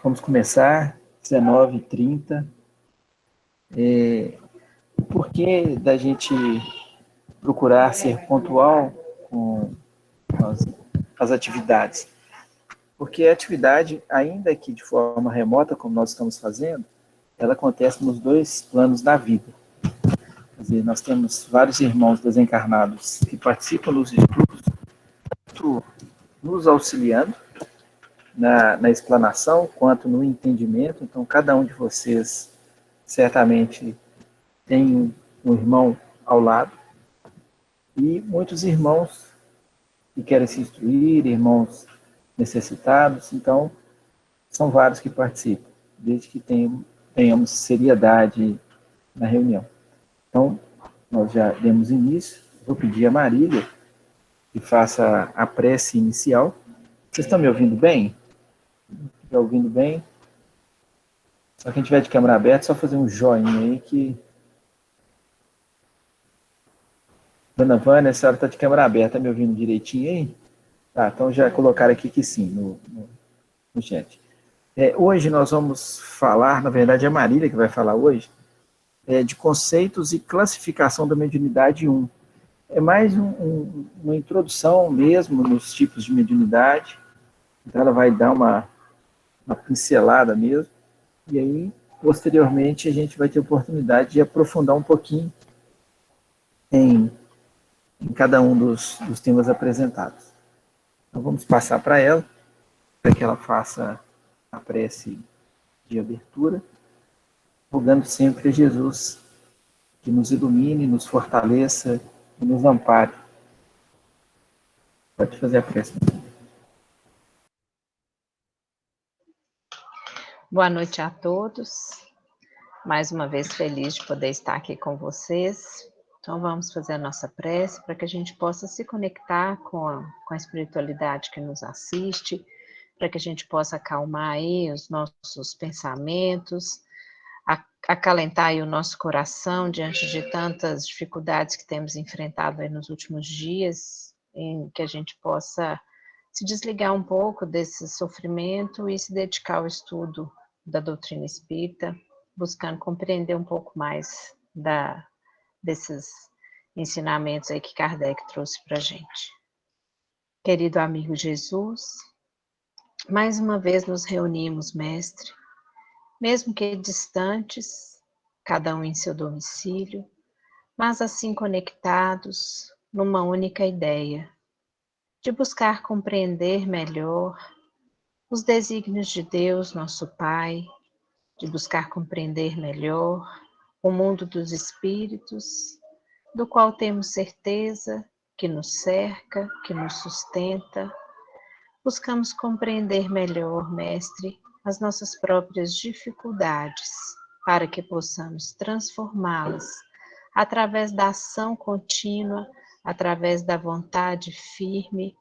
Vamos começar, 19h30. O porquê da gente procurar ser pontual com as atividades? Porque a atividade, ainda que de forma remota, como nós estamos fazendo, ela acontece nos dois planos da vida. Quer dizer, nós temos vários irmãos desencarnados que participam dos estudos, tanto nos auxiliando na explanação, quanto no entendimento. Então, cada um de vocês certamente tem um irmão ao lado, e muitos irmãos que querem se instruir, irmãos necessitados. Então, são vários que participam, desde que tenhamos seriedade na reunião. Então, nós já demos início. Vou pedir a Marília que faça a prece inicial. Vocês estão me ouvindo bem? Está ouvindo bem? Só quem tiver de câmera aberta, só fazer um joinha aí que... Dona Vânia, a senhora está de câmera aberta, tá me ouvindo direitinho aí? Tá, então já colocaram aqui que sim, no chat. Hoje nós vamos falar, na verdade é a Marília que vai falar hoje, de conceitos e classificação da mediunidade 1. É mais uma introdução mesmo nos tipos de mediunidade. Então ela vai dar uma pincelada mesmo, e aí, posteriormente, a gente vai ter oportunidade de aprofundar um pouquinho em cada um dos temas apresentados. Então vamos passar para ela, para que ela faça a prece de abertura, rogando sempre a Jesus que nos ilumine, nos fortaleça e nos ampare. Pode fazer a prece. Boa noite a todos. Mais uma vez feliz de poder estar aqui com vocês. Então vamos fazer a nossa prece para que a gente possa se conectar com a espiritualidade que nos assiste, para que a gente possa acalmar aí os nossos pensamentos, acalentar aí o nosso coração diante de tantas dificuldades que temos enfrentado aí nos últimos dias, em que a gente possa se desligar um pouco desse sofrimento e se dedicar ao estudo da doutrina espírita, buscando compreender um pouco mais desses ensinamentos aí que Kardec trouxe para a gente. Querido amigo Jesus, mais uma vez nos reunimos, mestre, mesmo que distantes, cada um em seu domicílio, mas assim conectados numa única ideia, de buscar compreender melhor os desígnios de Deus, nosso Pai, de buscar compreender melhor o mundo dos espíritos, do qual temos certeza que nos cerca, que nos sustenta. Buscamos compreender melhor, mestre, as nossas próprias dificuldades, para que possamos transformá-las através da ação contínua, através da vontade firme,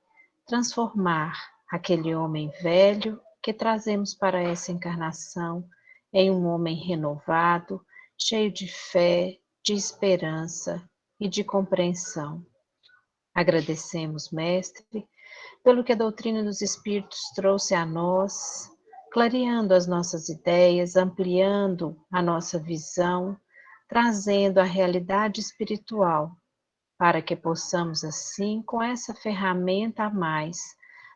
transformar aquele homem velho que trazemos para essa encarnação em um homem renovado, cheio de fé, de esperança e de compreensão. Agradecemos, mestre, pelo que a doutrina dos Espíritos trouxe a nós, clareando as nossas ideias, ampliando a nossa visão, trazendo a realidade espiritual, para que possamos, assim, com essa ferramenta a mais,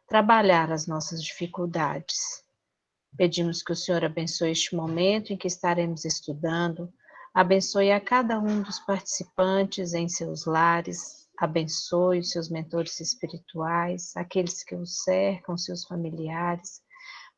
trabalhar as nossas dificuldades. Pedimos que o Senhor abençoe este momento em que estaremos estudando, abençoe a cada um dos participantes em seus lares, abençoe os seus mentores espirituais, aqueles que os cercam, seus familiares,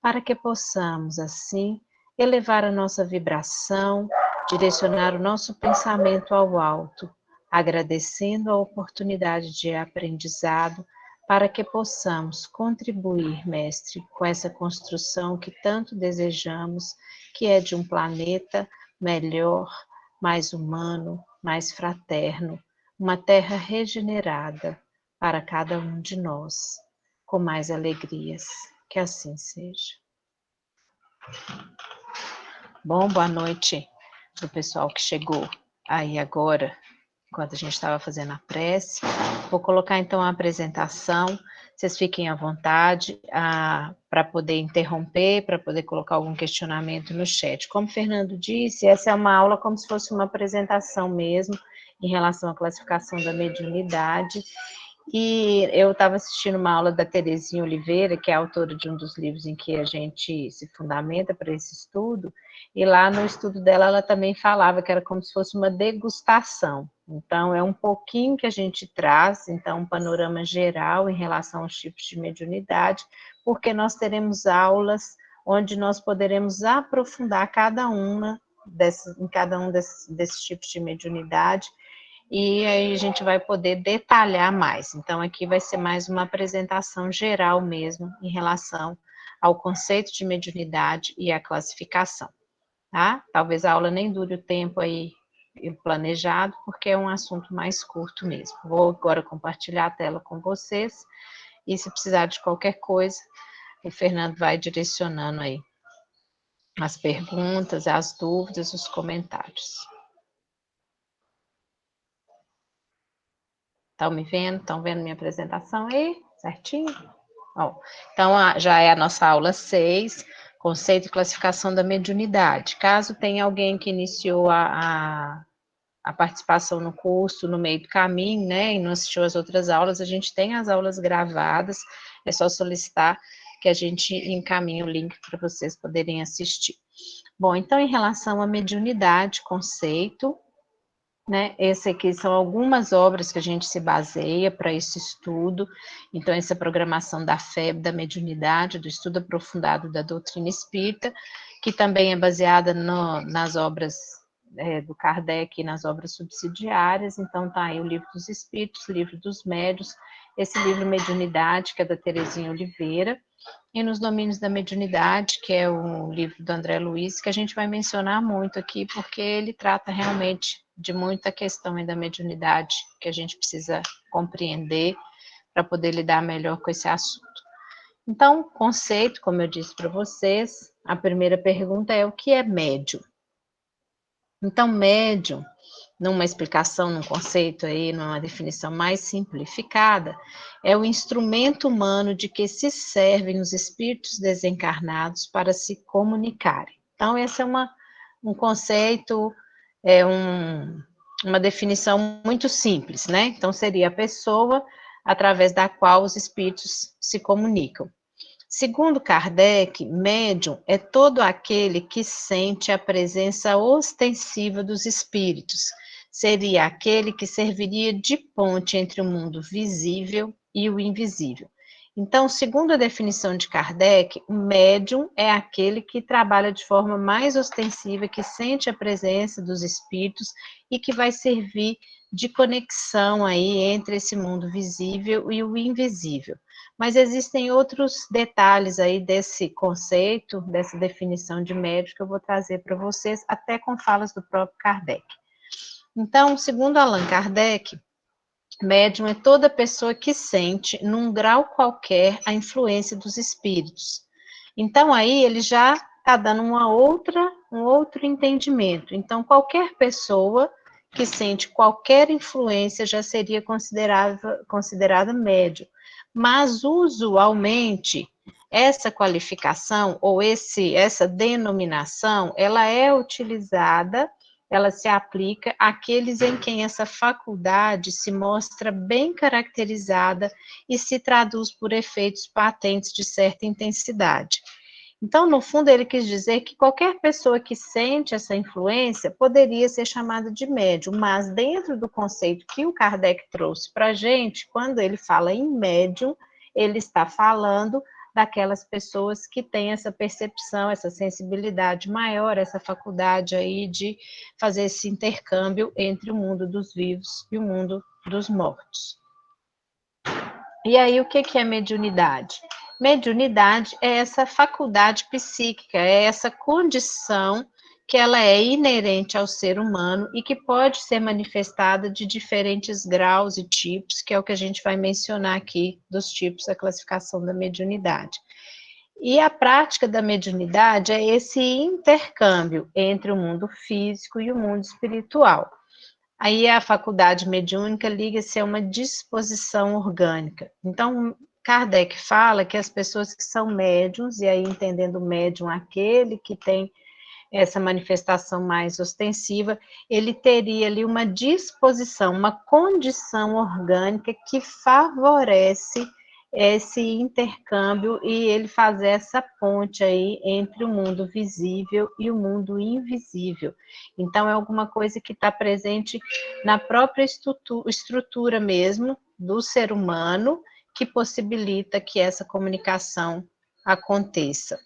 para que possamos, assim, elevar a nossa vibração, direcionar o nosso pensamento ao alto, agradecendo a oportunidade de aprendizado, para que possamos contribuir, mestre, com essa construção que tanto desejamos, que é de um planeta melhor, mais humano, mais fraterno, uma terra regenerada para cada um de nós, com mais alegrias. Que assim seja. Bom, boa noite para o pessoal que chegou aí agora, enquanto a gente estava fazendo a prece. Vou colocar então a apresentação Vocês fiquem à vontade para poder interromper, para poder colocar algum questionamento no chat. Como o Fernando disse, essa é uma aula como se fosse uma apresentação mesmo, em relação à classificação da mediunidade. E eu estava assistindo uma aula da Terezinha Oliveira, que é autora de um dos livros em que a gente se fundamenta para esse estudo, e lá no estudo dela, ela também falava que era como se fosse uma degustação. Então, é um pouquinho que a gente traz, então, um panorama geral em relação aos tipos de mediunidade, porque nós teremos aulas onde nós poderemos aprofundar em cada um desses tipos de mediunidade, e aí a gente vai poder detalhar mais. Então, aqui vai ser mais uma apresentação geral mesmo, em relação ao conceito de mediunidade e a classificação, tá? Talvez a aula nem dure o tempo aí planejado, porque é um assunto mais curto mesmo. Vou agora compartilhar a tela com vocês, e se precisar de qualquer coisa, o Fernando vai direcionando aí as perguntas, as dúvidas, os comentários. Estão me vendo? Estão vendo minha apresentação aí? Certinho? Bom, então, já é a nossa aula 6, conceito e classificação da mediunidade. Caso tenha alguém que iniciou a participação no curso no meio do caminho, né, e não assistiu às outras aulas, a gente tem as aulas gravadas, é só solicitar que a gente encaminhe o link para vocês poderem assistir. Bom, então, em relação à mediunidade, conceito, né? Esse aqui são algumas obras que a gente se baseia para esse estudo. Então, essa programação da FEB, da mediunidade, do estudo aprofundado da doutrina espírita, que também é baseada nas obras do Kardec e nas obras subsidiárias. Então, tá aí o Livro dos Espíritos, o Livro dos Médiuns, esse livro Mediunidade, que é da Terezinha Oliveira, e nos domínios da mediunidade, que é o livro do André Luiz, que a gente vai mencionar muito aqui, porque ele trata realmente de muita questão da mediunidade que a gente precisa compreender para poder lidar melhor com esse assunto. Então, conceito, como eu disse para vocês, a primeira pergunta é: o que é médium? Então, médium, numa explicação, num conceito aí, numa definição mais simplificada, é o instrumento humano de que se servem os espíritos desencarnados para se comunicarem. Então, esse é um conceito, uma definição muito simples, né? Então, seria a pessoa através da qual os espíritos se comunicam. Segundo Kardec, médium é todo aquele que sente a presença ostensiva dos espíritos. Seria aquele que serviria de ponte entre o mundo visível e o invisível. Então, segundo a definição de Kardec, o médium é aquele que trabalha de forma mais ostensiva, que sente a presença dos espíritos e que vai servir de conexão aí entre esse mundo visível e o invisível. Mas existem outros detalhes aí desse conceito, dessa definição de médium que eu vou trazer para vocês, até com falas do próprio Kardec. Então, segundo Allan Kardec, médium é toda pessoa que sente, num grau qualquer, a influência dos espíritos. Então, aí ele já está dando um outro entendimento. Então, qualquer pessoa que sente qualquer influência já seria considerada médium. Mas, usualmente, essa qualificação ou essa denominação, ela é utilizada, ela se aplica àqueles em quem essa faculdade se mostra bem caracterizada e se traduz por efeitos patentes de certa intensidade. Então, no fundo, ele quis dizer que qualquer pessoa que sente essa influência poderia ser chamada de médium, mas dentro do conceito que o Kardec trouxe para a gente, quando ele fala em médium, ele está falando daquelas pessoas que têm essa percepção, essa sensibilidade maior, essa faculdade aí de fazer esse intercâmbio entre o mundo dos vivos e o mundo dos mortos. E aí, o que é mediunidade? Mediunidade é essa faculdade psíquica, é essa condição que ela é inerente ao ser humano e que pode ser manifestada de diferentes graus e tipos, que é o que a gente vai mencionar aqui dos tipos da classificação da mediunidade. E a prática da mediunidade é esse intercâmbio entre o mundo físico e o mundo espiritual. Aí a faculdade mediúnica liga-se a uma disposição orgânica. Então, Kardec fala que as pessoas que são médiums, e aí entendendo médium aquele que tem essa manifestação mais ostensiva, ele teria ali uma disposição, uma condição orgânica que favorece esse intercâmbio e ele fazer essa ponte aí entre o mundo visível e o mundo invisível. Então, é alguma coisa que está presente na própria estrutura mesmo do ser humano, que possibilita que essa comunicação aconteça.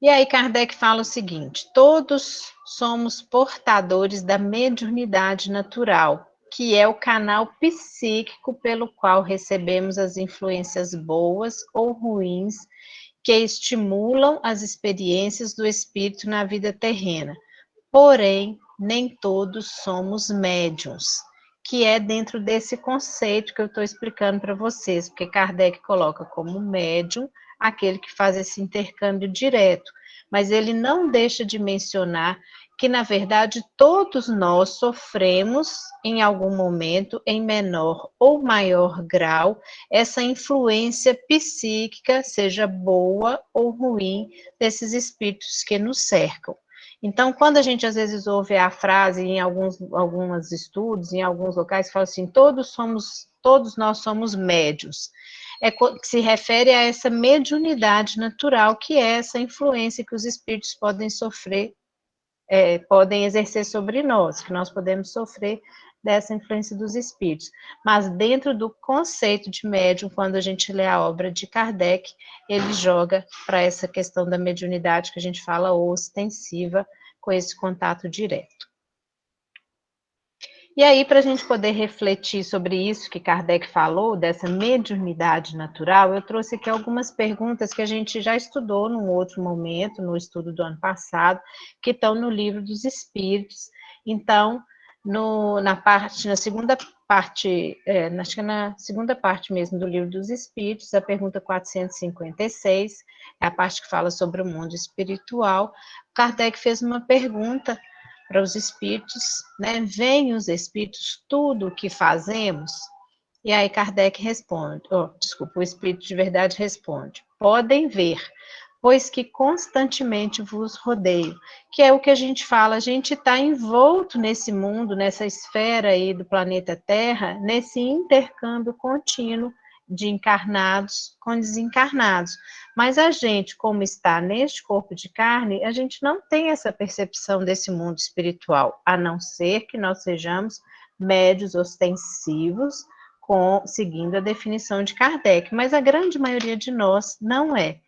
E aí Kardec fala o seguinte: todos somos portadores da mediunidade natural, que é o canal psíquico pelo qual recebemos as influências boas ou ruins que estimulam as experiências do espírito na vida terrena. Porém, nem todos somos médiuns, que é dentro desse conceito que eu estou explicando para vocês, porque Kardec coloca como médium aquele que faz esse intercâmbio direto, mas ele não deixa de mencionar que, na verdade, todos nós sofremos, em algum momento, em menor ou maior grau, essa influência psíquica, seja boa ou ruim, desses espíritos que nos cercam. Então, quando a gente às vezes ouve a frase em alguns estudos, em alguns locais, fala assim, todos nós somos médios. Que se refere a essa mediunidade natural, que é essa influência que os espíritos podem sofrer, podem exercer sobre nós, que nós podemos sofrer dessa influência dos espíritos. Mas dentro do conceito de médium, quando a gente lê a obra de Kardec, ele joga para essa questão da mediunidade que a gente fala ostensiva, com esse contato direto. E aí, para a gente poder refletir sobre isso que Kardec falou, dessa mediunidade natural, eu trouxe aqui algumas perguntas que a gente já estudou num outro momento, no estudo do ano passado, que estão no Livro dos Espíritos. Então, na segunda parte, acho que é na segunda parte mesmo do Livro dos Espíritos, a pergunta 456, é a parte que fala sobre o mundo espiritual. Kardec fez uma pergunta para os espíritos, né? Veem os espíritos tudo o que fazemos? E aí Kardec responde, o espírito de verdade responde: podem ver, pois que constantemente vos rodeio, que é o que a gente fala, a gente está envolto nesse mundo, nessa esfera aí do planeta Terra, nesse intercâmbio contínuo de encarnados com desencarnados. Mas a gente, como está neste corpo de carne, a gente não tem essa percepção desse mundo espiritual, a não ser que nós sejamos médios ostensivos, seguindo a definição de Kardec, mas a grande maioria de nós não é.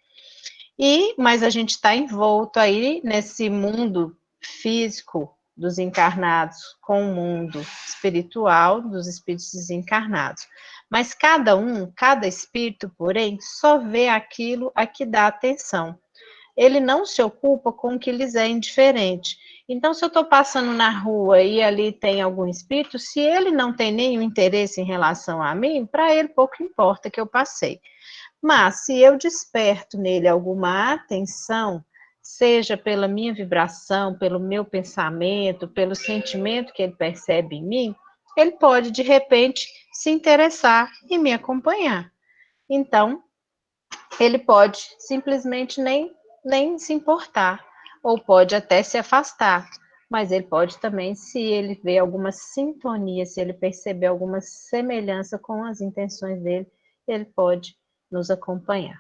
Mas a gente está envolto aí nesse mundo físico dos encarnados com o mundo espiritual dos espíritos desencarnados. Mas cada espírito, porém, só vê aquilo a que dá atenção. Ele não se ocupa com o que lhes é indiferente. Então, se eu estou passando na rua e ali tem algum espírito, se ele não tem nenhum interesse em relação a mim, para ele pouco importa que eu passei. Mas, se eu desperto nele alguma atenção, seja pela minha vibração, pelo meu pensamento, pelo sentimento que ele percebe em mim, ele pode, de repente, se interessar e me acompanhar. Então, ele pode simplesmente nem se importar, ou pode até se afastar, mas ele pode também, se ele vê alguma sintonia, se ele perceber alguma semelhança com as intenções dele, ele pode nos acompanhar.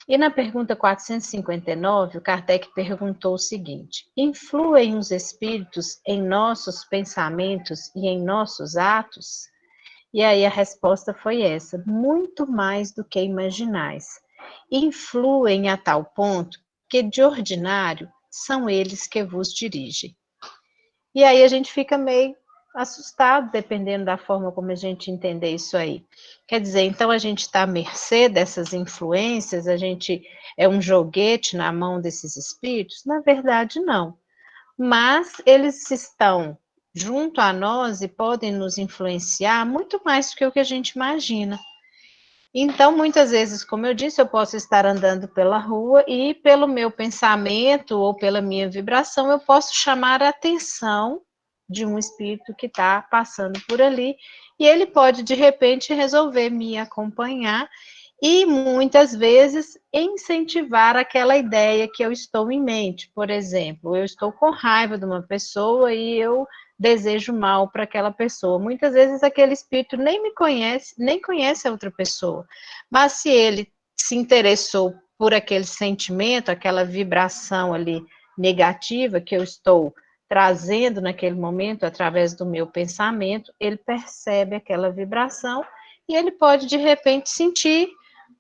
E na pergunta 459, o Kardec perguntou o seguinte: influem os espíritos em nossos pensamentos e em nossos atos? E aí a resposta foi essa: muito mais do que imaginais. Influem a tal ponto que, de ordinário, são eles que vos dirigem. E aí a gente fica meio assustado, dependendo da forma como a gente entender isso aí. Quer dizer, então a gente está à mercê dessas influências, a gente é um joguete na mão desses espíritos? Na verdade, não. Mas eles estão junto a nós e podem nos influenciar muito mais do que o que a gente imagina. Então, muitas vezes, como eu disse, eu posso estar andando pela rua e, pelo meu pensamento ou pela minha vibração, eu posso chamar a atenção de um espírito que está passando por ali e ele pode, de repente, resolver me acompanhar e, muitas vezes, incentivar aquela ideia que eu estou em mente. Por exemplo, eu estou com raiva de uma pessoa e eu desejo mal para aquela pessoa. Muitas vezes aquele espírito nem me conhece, nem conhece a outra pessoa, mas se ele se interessou por aquele sentimento, aquela vibração ali negativa que eu estou trazendo naquele momento através do meu pensamento, ele percebe aquela vibração e ele pode de repente sentir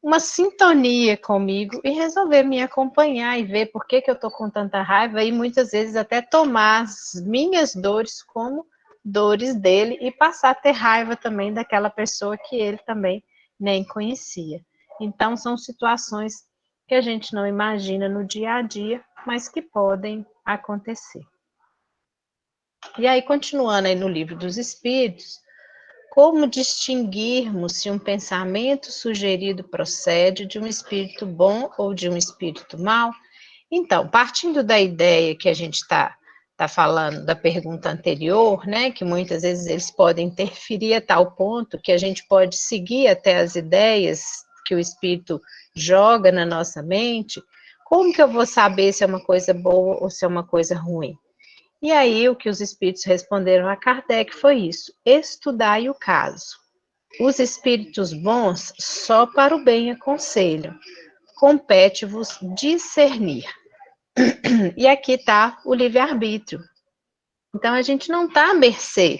uma sintonia comigo e resolver me acompanhar e ver por que eu estou com tanta raiva e muitas vezes até tomar as minhas dores como dores dele e passar a ter raiva também daquela pessoa que ele também nem conhecia. Então, são situações que a gente não imagina no dia a dia, mas que podem acontecer. E aí, continuando aí no Livro dos Espíritos, como distinguirmos se um pensamento sugerido procede de um espírito bom ou de um espírito mau? Então, partindo da ideia que a gente está falando da pergunta anterior, né, que muitas vezes eles podem interferir a tal ponto que a gente pode seguir até as ideias que o espírito joga na nossa mente, como que eu vou saber se é uma coisa boa ou se é uma coisa ruim? E aí, o que os espíritos responderam a Kardec foi isso: estudai o caso. Os espíritos bons só para o bem aconselham, compete-vos discernir. E aqui está o livre-arbítrio. Então, a gente não está à mercê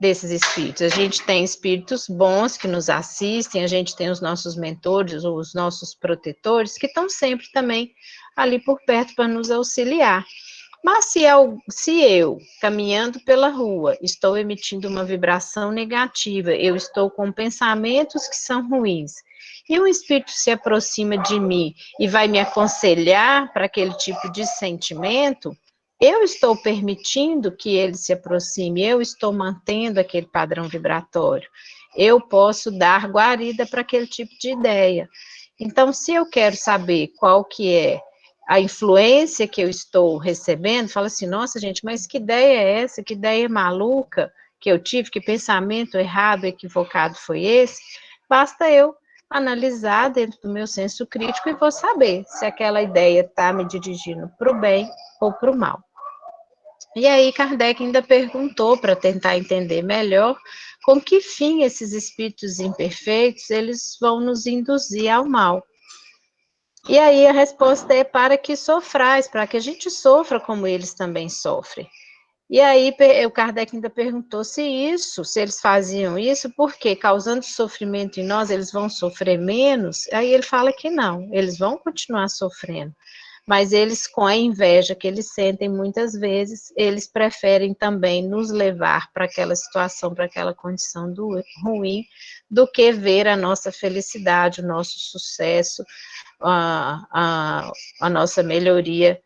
desses espíritos. A gente tem espíritos bons que nos assistem, a gente tem os nossos mentores, os nossos protetores, que estão sempre também ali por perto para nos auxiliar. Mas se eu, caminhando pela rua, estou emitindo uma vibração negativa, eu estou com pensamentos que são ruins, e um espírito se aproxima de mim e vai me aconselhar para aquele tipo de sentimento, eu estou permitindo que ele se aproxime, eu estou mantendo aquele padrão vibratório. Eu posso dar guarida para aquele tipo de ideia. Então, se eu quero saber qual que é a influência que eu estou recebendo, fala assim, nossa gente, mas que ideia é essa? Que ideia maluca que eu tive? Que pensamento errado, equivocado foi esse? Basta eu analisar dentro do meu senso crítico e vou saber se aquela ideia está me dirigindo para o bem ou para o mal. E aí Kardec ainda perguntou para tentar entender melhor com que fim esses espíritos imperfeitos eles vão nos induzir ao mal. E aí a resposta é para que sofrais, para que a gente sofra como eles também sofrem. E aí o Kardec ainda perguntou se eles faziam isso, porque causando sofrimento em nós, eles vão sofrer menos? Aí ele fala que não, eles vão continuar sofrendo. Mas eles, com a inveja que eles sentem muitas vezes, eles preferem também nos levar para aquela situação, para aquela condição ruim, do que ver a nossa felicidade, o nosso sucesso, a nossa melhoria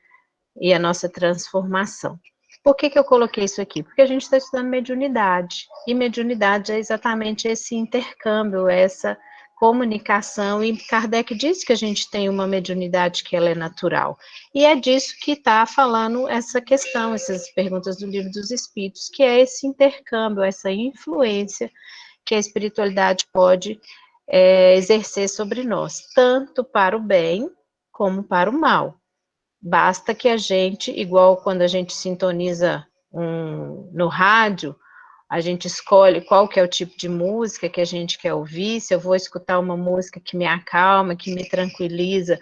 e a nossa transformação. Por que eu coloquei isso aqui? Porque a gente está estudando mediunidade, e mediunidade é exatamente esse intercâmbio, essa comunicação, e Kardec diz que a gente tem uma mediunidade que ela é natural, e é disso que está falando essa questão, essas perguntas do Livro dos Espíritos, que é esse intercâmbio, essa influência que a espiritualidade pode exercer sobre nós, tanto para o bem como para o mal. Basta que a gente, igual quando a gente sintoniza no rádio, a gente escolhe qual que é o tipo de música que a gente quer ouvir, se eu vou escutar uma música que me acalma, que me tranquiliza,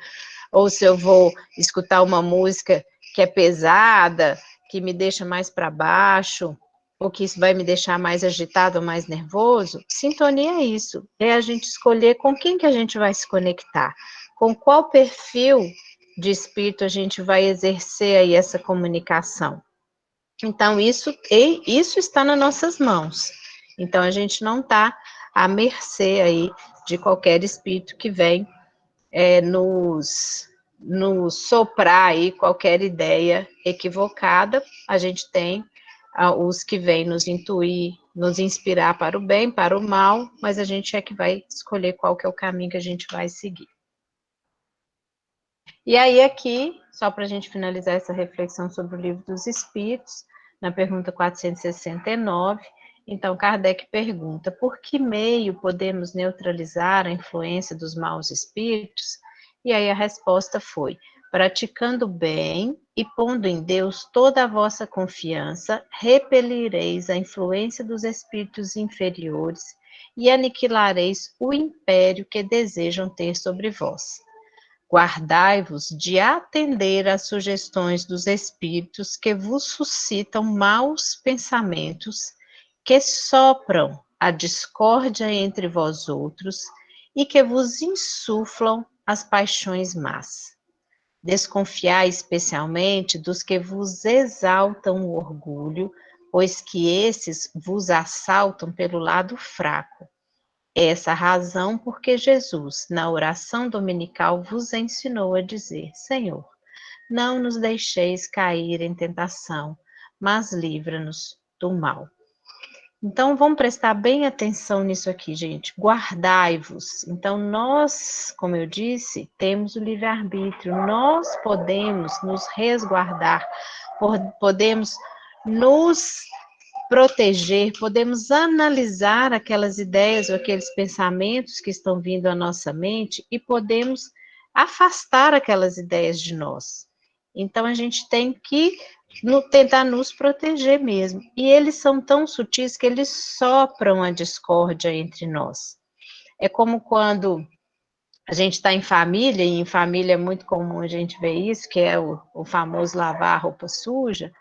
ou se eu vou escutar uma música que é pesada, que me deixa mais para baixo, ou que isso vai me deixar mais agitado ou mais nervoso, sintonia é isso, é a gente escolher com quem que a gente vai se conectar, com qual perfil de espírito a gente vai exercer aí essa comunicação. Então, isso está nas nossas mãos. Então, a gente não está à mercê aí de qualquer espírito que vem nos soprar aí qualquer ideia equivocada. A gente tem os que vêm nos intuir, nos inspirar para o bem, para o mal, mas a gente é que vai escolher qual que é o caminho que a gente vai seguir. E aí aqui, só para a gente finalizar essa reflexão sobre o Livro dos Espíritos, na pergunta 469, Então, Kardec pergunta, por que meio podemos neutralizar a influência dos maus espíritos? E aí a resposta foi, praticando bem e pondo em Deus toda a vossa confiança, repelireis a influência dos espíritos inferiores e aniquilareis o império que desejam ter sobre vós. Guardai-vos de atender às sugestões dos espíritos que vos suscitam maus pensamentos, que sopram a discórdia entre vós outros e que vos insuflam as paixões más. Desconfiai especialmente dos que vos exaltam o orgulho, pois que esses vos assaltam pelo lado fraco. Essa a razão porque Jesus, na oração dominical, vos ensinou a dizer: Senhor, não nos deixeis cair em tentação, mas livra-nos do mal. Então, vamos prestar bem atenção nisso aqui, gente. Guardai-vos. Então, nós, como eu disse, temos o livre-arbítrio. Nós podemos nos resguardar, podemos nos proteger, podemos analisar aquelas ideias ou aqueles pensamentos que estão vindo à nossa mente e podemos afastar aquelas ideias de nós. Então, a gente tem que tentar nos proteger mesmo. E eles são tão sutis que eles sopram a discórdia entre nós. É como quando a gente está em família, e em família é muito comum a gente ver isso, que é o famoso lavar a roupa suja,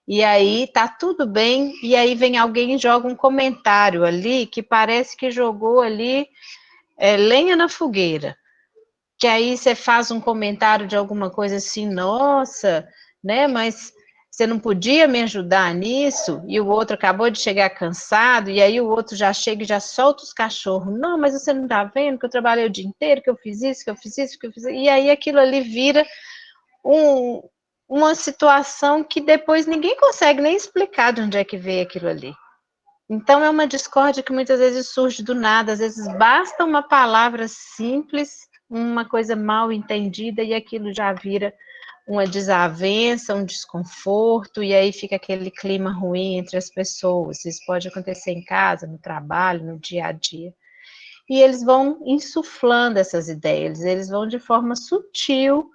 e aí tá tudo bem, e aí vem alguém e joga um comentário ali que parece que jogou ali lenha na fogueira. Que aí você faz um comentário de alguma coisa assim, nossa, né, mas você não podia me ajudar nisso? E o outro acabou de chegar cansado, e aí o outro já chega e já solta os cachorros. Não, mas você não tá vendo que eu trabalhei o dia inteiro, que eu fiz isso, que eu fiz isso, que eu fiz isso. E aí aquilo ali vira uma situação que depois ninguém consegue nem explicar de onde é que veio aquilo ali. Então é uma discórdia que muitas vezes surge do nada, às vezes basta uma palavra simples, uma coisa mal entendida e aquilo já vira uma desavença, um desconforto, e aí fica aquele clima ruim entre as pessoas. Isso pode acontecer em casa, no trabalho, no dia a dia. E eles vão insuflando essas ideias, eles vão de forma sutil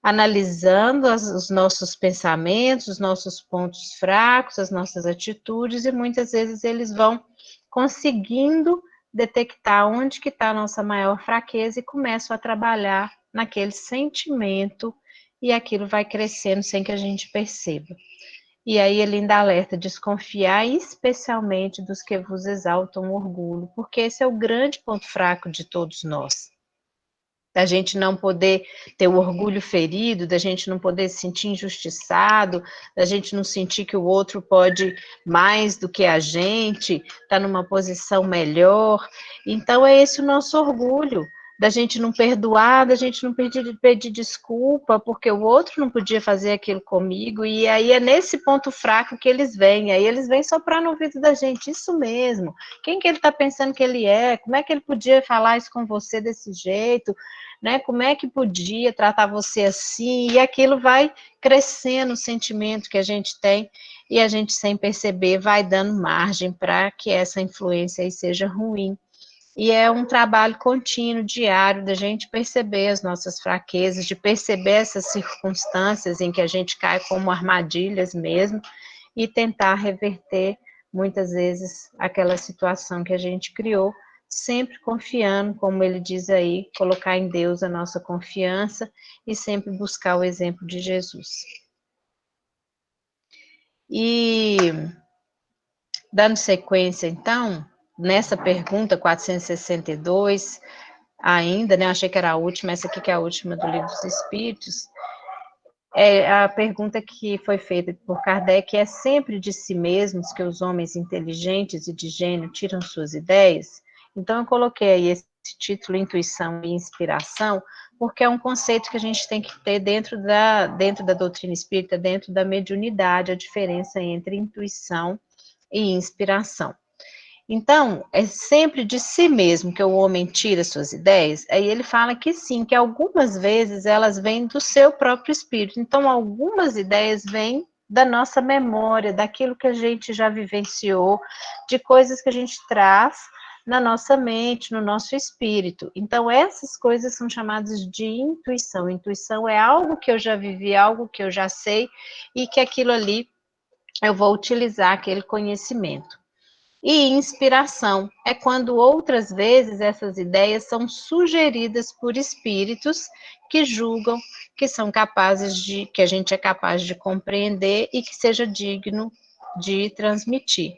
analisando os nossos pensamentos, os nossos pontos fracos, as nossas atitudes, e muitas vezes eles vão conseguindo detectar onde que está a nossa maior fraqueza e começam a trabalhar naquele sentimento e aquilo vai crescendo sem que a gente perceba. E aí ele ainda alerta, desconfiar especialmente dos que vos exaltam o orgulho, porque esse é o grande ponto fraco de todos nós. Da gente não poder ter o orgulho ferido, da gente não poder se sentir injustiçado, da gente não sentir que o outro pode mais do que a gente, tá numa posição melhor. Então é esse o nosso orgulho, da gente não perdoar, da gente não pedir desculpa, porque o outro não podia fazer aquilo comigo, e aí é nesse ponto fraco que eles vêm, aí eles vêm soprar no ouvido da gente, isso mesmo, quem que ele está pensando que ele é, como é que ele podia falar isso com você desse jeito, né? Como é que podia tratar você assim? E aquilo vai crescendo o sentimento que a gente tem e a gente, sem perceber, vai dando margem para que essa influência aí seja ruim. E é um trabalho contínuo, diário, da gente perceber as nossas fraquezas, de perceber essas circunstâncias em que a gente cai como armadilhas mesmo e tentar reverter, muitas vezes, aquela situação que a gente criou, sempre confiando, como ele diz aí, colocar em Deus a nossa confiança e sempre buscar o exemplo de Jesus. E, dando sequência, então, nessa pergunta 462, ainda, né, eu achei que era a última, essa aqui que é a última do Livro dos Espíritos, a pergunta que foi feita por Kardec é sempre de si mesmos que os homens inteligentes e de gênio tiram suas ideias? Então, eu coloquei aí esse título, Intuição e Inspiração, porque é um conceito que a gente tem que ter dentro da doutrina espírita, dentro da mediunidade, a diferença entre intuição e inspiração. Então, é sempre de si mesmo que o homem tira suas ideias. Aí ele fala que sim, que algumas vezes elas vêm do seu próprio espírito. Então, algumas ideias vêm da nossa memória, daquilo que a gente já vivenciou, de coisas que a gente traz na nossa mente, no nosso espírito. Então, essas coisas são chamadas de intuição. Intuição é algo que eu já vivi, algo que eu já sei, e que aquilo ali eu vou utilizar aquele conhecimento. E inspiração é quando outras vezes essas ideias são sugeridas por espíritos que julgam que são capazes de, que a gente é capaz de compreender e que seja digno de transmitir.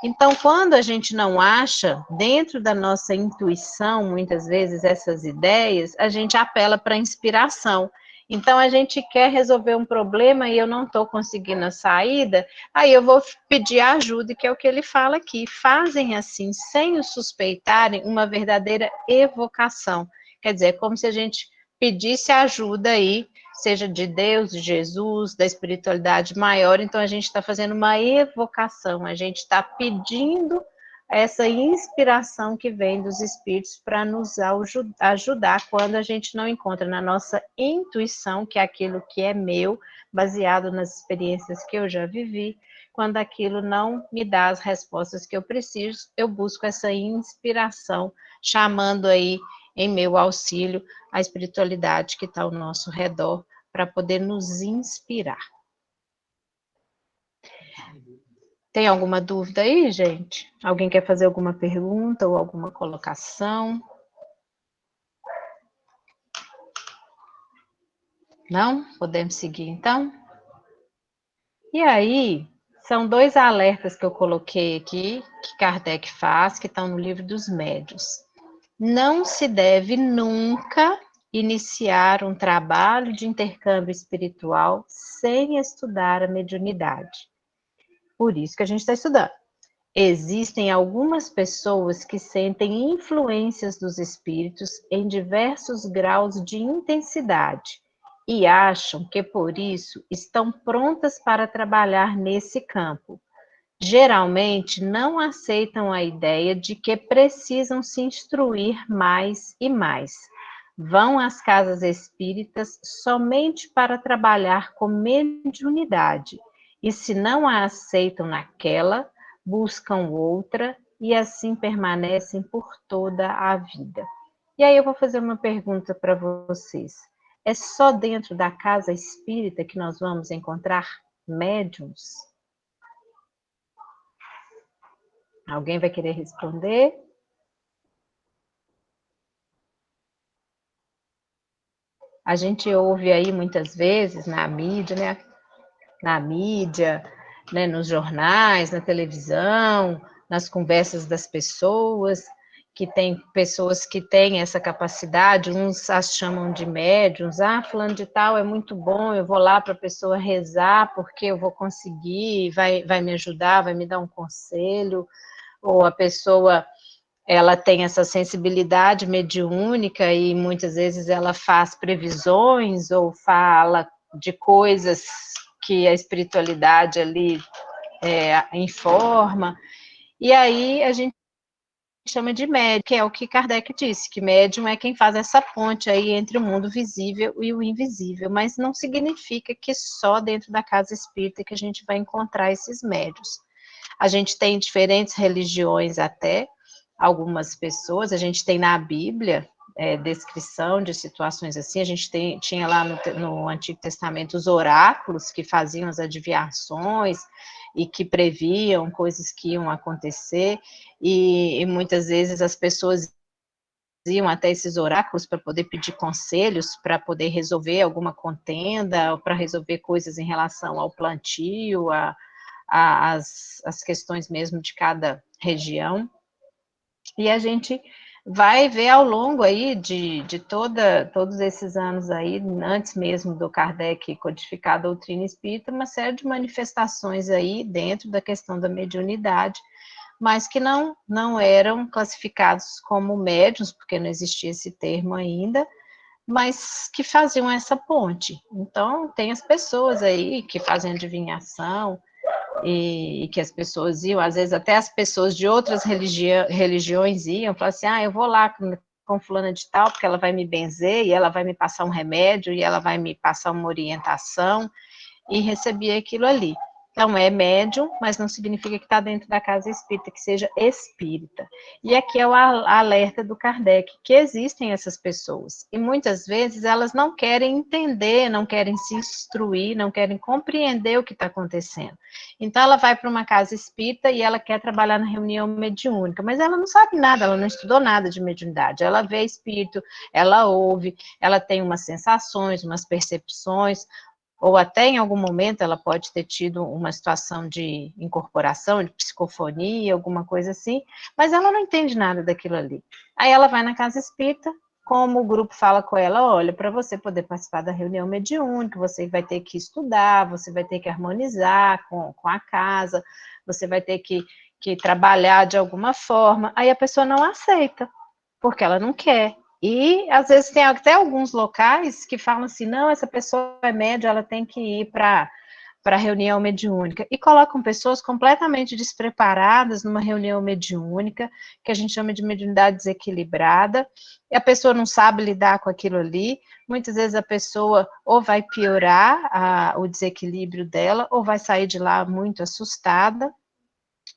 Então, quando a gente não acha dentro da nossa intuição, muitas vezes, essas ideias, a gente apela para a inspiração. Então, a gente quer resolver um problema e eu não estou conseguindo a saída, aí eu vou pedir ajuda, que é o que ele fala aqui. Fazem assim, sem o suspeitarem, uma verdadeira evocação. Quer dizer, é como se a gente pedisse ajuda aí, seja de Deus, de Jesus, da espiritualidade maior, então a gente está fazendo uma evocação, a gente está pedindo essa inspiração que vem dos espíritos para nos ajudar quando a gente não encontra na nossa intuição, que é aquilo que é meu, baseado nas experiências que eu já vivi, quando aquilo não me dá as respostas que eu preciso, eu busco essa inspiração, chamando aí em meu auxílio a espiritualidade que está ao nosso redor, para poder nos inspirar. Tem alguma dúvida aí, gente? Alguém quer fazer alguma pergunta ou alguma colocação? Não? Podemos seguir, então? E aí, são 2 alertas que eu coloquei aqui, que Kardec faz, que estão no Livro dos Médiuns. Não se deve nunca iniciar um trabalho de intercâmbio espiritual sem estudar a mediunidade. Por isso que a gente está estudando. Existem algumas pessoas que sentem influências dos espíritos em diversos graus de intensidade e acham que por isso estão prontas para trabalhar nesse campo. Geralmente não aceitam a ideia de que precisam se instruir mais e mais. Vão às casas espíritas somente para trabalhar com mediunidade, e se não a aceitam naquela, buscam outra e assim permanecem por toda a vida. E aí eu vou fazer uma pergunta para vocês. É só dentro da casa espírita que nós vamos encontrar médiuns? Alguém vai querer responder? A gente ouve aí muitas vezes na mídia, né? Na mídia, né? Nos jornais, na televisão, nas conversas das pessoas, que tem pessoas que têm essa capacidade, uns as chamam de médiums, fulano de tal é muito bom, eu vou lá para a pessoa rezar, porque eu vou conseguir, vai me ajudar, vai me dar um conselho, ou a pessoa ela tem essa sensibilidade mediúnica e muitas vezes ela faz previsões ou fala de coisas que a espiritualidade ali informa, e aí a gente chama de médium, que é o que Kardec disse, que médium é quem faz essa ponte aí entre o mundo visível e o invisível, mas não significa que só dentro da casa espírita que a gente vai encontrar esses médiuns. A gente tem diferentes religiões até, algumas pessoas, a gente tem na Bíblia descrição de situações assim, a gente tinha lá no Antigo Testamento os oráculos que faziam as adivinhações e que previam coisas que iam acontecer, e muitas vezes as pessoas iam até esses oráculos para poder pedir conselhos, para poder resolver alguma contenda, ou para resolver coisas em relação ao plantio, as questões mesmo de cada região. E a gente vai ver ao longo aí de todos esses anos aí, antes mesmo do Kardec codificar a doutrina espírita, uma série de manifestações aí dentro da questão da mediunidade, mas que não eram classificados como médiuns, porque não existia esse termo ainda, mas que faziam essa ponte. Então, tem as pessoas aí que fazem adivinhação, e que as pessoas iam, às vezes até as pessoas de outras religiões iam, falavam assim, eu vou lá com fulana de tal, porque ela vai me benzer, e ela vai me passar um remédio, e ela vai me passar uma orientação, e recebia aquilo ali. Então, é médium, mas não significa que está dentro da casa espírita, que seja espírita. E aqui é o alerta do Kardec, que existem essas pessoas. E muitas vezes elas não querem entender, não querem se instruir, não querem compreender o que está acontecendo. Então, ela vai para uma casa espírita e ela quer trabalhar na reunião mediúnica, mas ela não sabe nada, ela não estudou nada de mediunidade. Ela vê espírito, ela ouve, ela tem umas sensações, umas percepções, ou até em algum momento ela pode ter tido uma situação de incorporação, de psicofonia, alguma coisa assim, mas ela não entende nada daquilo ali. Aí ela vai na casa espírita, como o grupo fala com ela, olha, para você poder participar da reunião mediúnica, você vai ter que estudar, você vai ter que harmonizar com a casa, você vai ter que trabalhar de alguma forma. Aí a pessoa não aceita, porque ela não quer. E, às vezes, tem até alguns locais que falam assim, não, essa pessoa é média, ela tem que ir para a reunião mediúnica. E colocam pessoas completamente despreparadas numa reunião mediúnica, que a gente chama de mediunidade desequilibrada, e a pessoa não sabe lidar com aquilo ali. Muitas vezes a pessoa ou vai piorar o desequilíbrio dela, ou vai sair de lá muito assustada.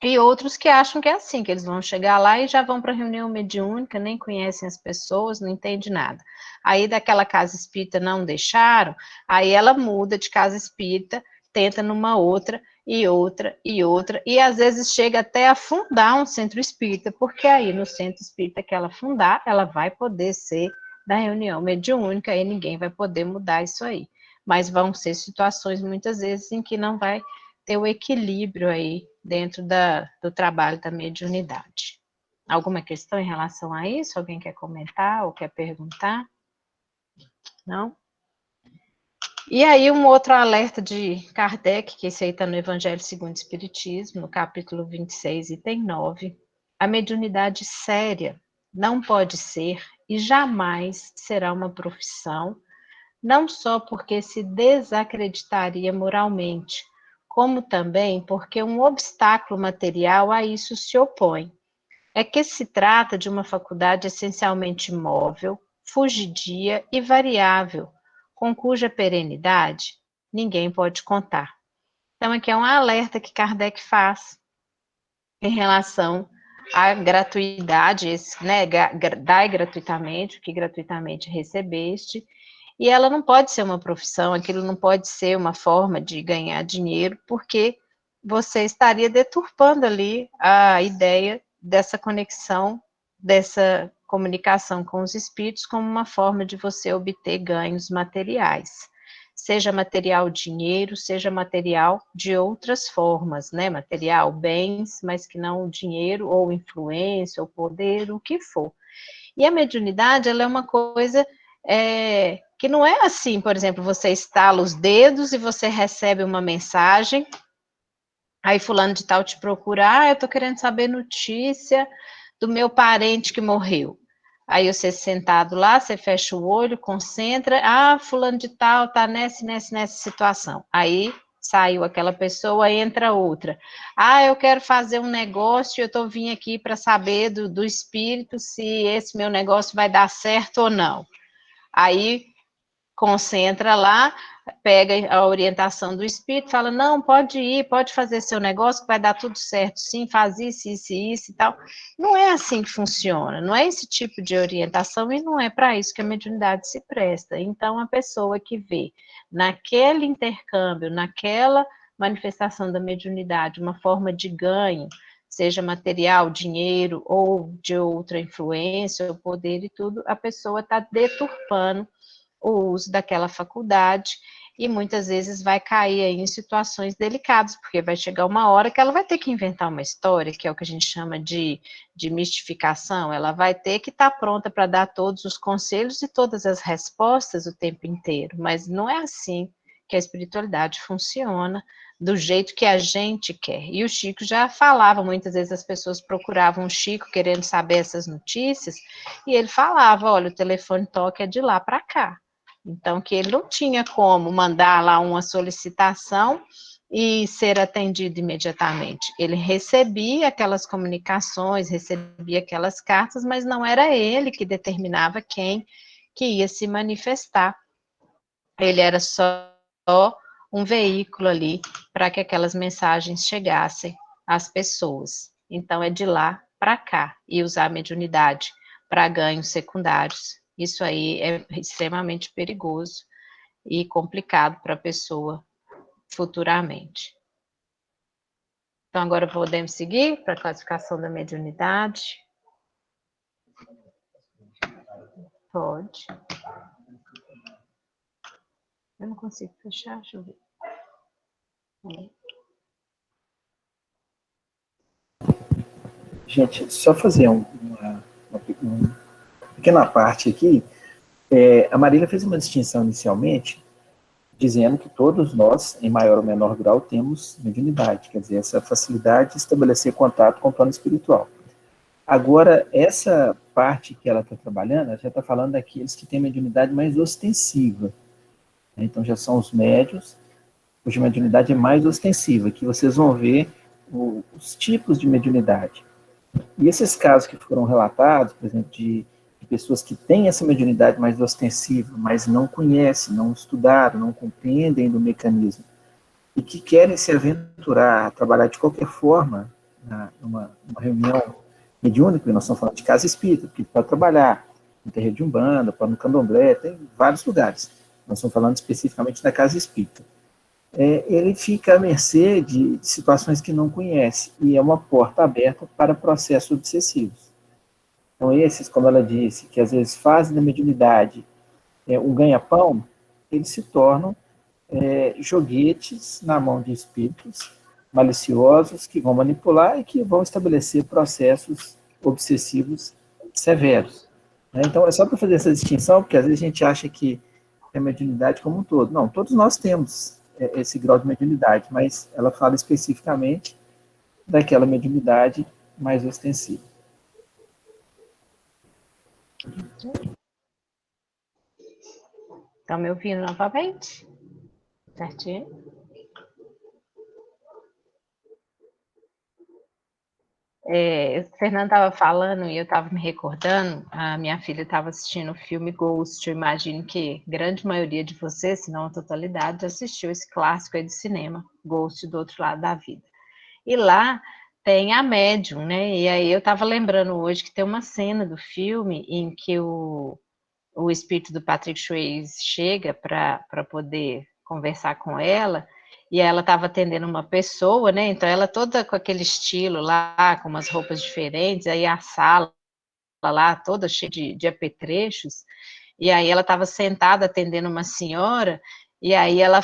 E outros que acham que é assim, que eles vão chegar lá e já vão para a reunião mediúnica, nem conhecem as pessoas, não entende nada. Aí daquela casa espírita não deixaram, aí ela muda de casa espírita, tenta numa outra, e outra, e outra, e às vezes chega até a fundar um centro espírita, porque aí no centro espírita que ela fundar, ela vai poder ser da reunião mediúnica, e ninguém vai poder mudar isso aí. Mas vão ser situações, muitas vezes, em que não vai ter o equilíbrio aí dentro do trabalho da mediunidade. Alguma questão em relação a isso? Alguém quer comentar ou quer perguntar? Não? E aí um outro alerta de Kardec, que esse aí está no Evangelho segundo o Espiritismo, no capítulo 26, item 9. A mediunidade séria não pode ser e jamais será uma profissão, não só porque se desacreditaria moralmente, como também porque um obstáculo material a isso se opõe. É que se trata de uma faculdade essencialmente móvel, fugidia e variável, com cuja perenidade ninguém pode contar. Então, aqui é um alerta que Kardec faz em relação à gratuidade, né, dai gratuitamente o que gratuitamente recebeste, e ela não pode ser uma profissão, aquilo não pode ser uma forma de ganhar dinheiro, porque você estaria deturpando ali a ideia dessa conexão, dessa comunicação com os espíritos como uma forma de você obter ganhos materiais. Seja material dinheiro, seja material de outras formas, né? Material, bens, mas que não o dinheiro, ou influência, ou poder, o que for. E a mediunidade, ela é uma coisa que não é assim, por exemplo, você estala os dedos e você recebe uma mensagem, aí fulano de tal te procura, eu tô querendo saber notícia do meu parente que morreu. Aí você sentado lá, você fecha o olho, concentra, fulano de tal tá nessa situação. Aí saiu aquela pessoa, entra outra. Eu quero fazer um negócio, eu tô vindo aqui para saber do espírito se esse meu negócio vai dar certo ou não. Aí concentra lá, pega a orientação do espírito, fala, não, pode ir, pode fazer seu negócio, que vai dar tudo certo, sim, faz isso e tal. Não é assim que funciona, não é esse tipo de orientação e não é para isso que a mediunidade se presta. Então, a pessoa que vê naquele intercâmbio, naquela manifestação da mediunidade, uma forma de ganho, seja material, dinheiro ou de outra influência, ou poder e tudo, a pessoa está deturpando o uso daquela faculdade e muitas vezes vai cair aí em situações delicadas, porque vai chegar uma hora que ela vai ter que inventar uma história, que é o que a gente chama de mistificação, ela vai ter que estar pronta para dar todos os conselhos e todas as respostas o tempo inteiro, mas não é assim que a espiritualidade funciona, do jeito que a gente quer. E o Chico já falava, muitas vezes as pessoas procuravam o Chico querendo saber essas notícias, e ele falava, olha, o telefone toca é de lá para cá. Então, que ele não tinha como mandar lá uma solicitação e ser atendido imediatamente. Ele recebia aquelas comunicações, recebia aquelas cartas, mas não era ele que determinava quem que ia se manifestar. Ele era só um veículo ali para que aquelas mensagens chegassem às pessoas. Então, é de lá para cá, e usar a mediunidade para ganhos secundários. Isso aí é extremamente perigoso e complicado para a pessoa futuramente. Então, agora podemos seguir para a classificação da mediunidade? Pode. Eu não consigo fechar, deixa eu ver. Gente, só fazer uma pequena parte aqui. A Marília fez uma distinção inicialmente, dizendo que todos nós, em maior ou menor grau, temos mediunidade, quer dizer, essa facilidade de estabelecer contato com o plano espiritual. Agora, essa parte que ela está trabalhando, ela já está falando daqueles que têm mediunidade mais ostensiva. Né? Então, já são os médios, cuja mediunidade é mais ostensiva, que vocês vão ver os tipos de mediunidade. E esses casos que foram relatados, por exemplo, de pessoas que têm essa mediunidade mais ostensiva, mas não conhecem, não estudaram, não compreendem do mecanismo, e que querem se aventurar a trabalhar de qualquer forma numa reunião mediúnica, nós estamos falando de casa espírita, porque pode trabalhar no terreiro de Umbanda, pode no candomblé, tem vários lugares. Nós estamos falando especificamente da casa espírita. Ele fica à mercê de situações que não conhece, e é uma porta aberta para processos obsessivos. Então, esses, como ela disse, que às vezes fazem da mediunidade um ganha-pão, eles se tornam joguetes na mão de espíritos maliciosos que vão manipular e que vão estabelecer processos obsessivos severos. Né? Então, é só para fazer essa distinção, porque às vezes a gente acha que é mediunidade como um todo. Não, todos nós temos esse grau de mediunidade, mas ela fala especificamente daquela mediunidade mais ostensiva. Estão me ouvindo novamente? Certinho? O Fernando estava falando e eu estava me recordando, a minha filha estava assistindo o filme Ghost. Eu imagino que grande maioria de vocês, se não a totalidade, assistiu esse clássico aí de cinema, Ghost, do Outro Lado da Vida. E lá tem a médium, né? E aí eu estava lembrando hoje que tem uma cena do filme em que o espírito do Patrick Swayze chega para poder conversar com ela, e ela estava atendendo uma pessoa, né? Então ela toda com aquele estilo lá, com umas roupas diferentes, aí a sala lá toda cheia de apetrechos, e aí ela estava sentada atendendo uma senhora, e aí ela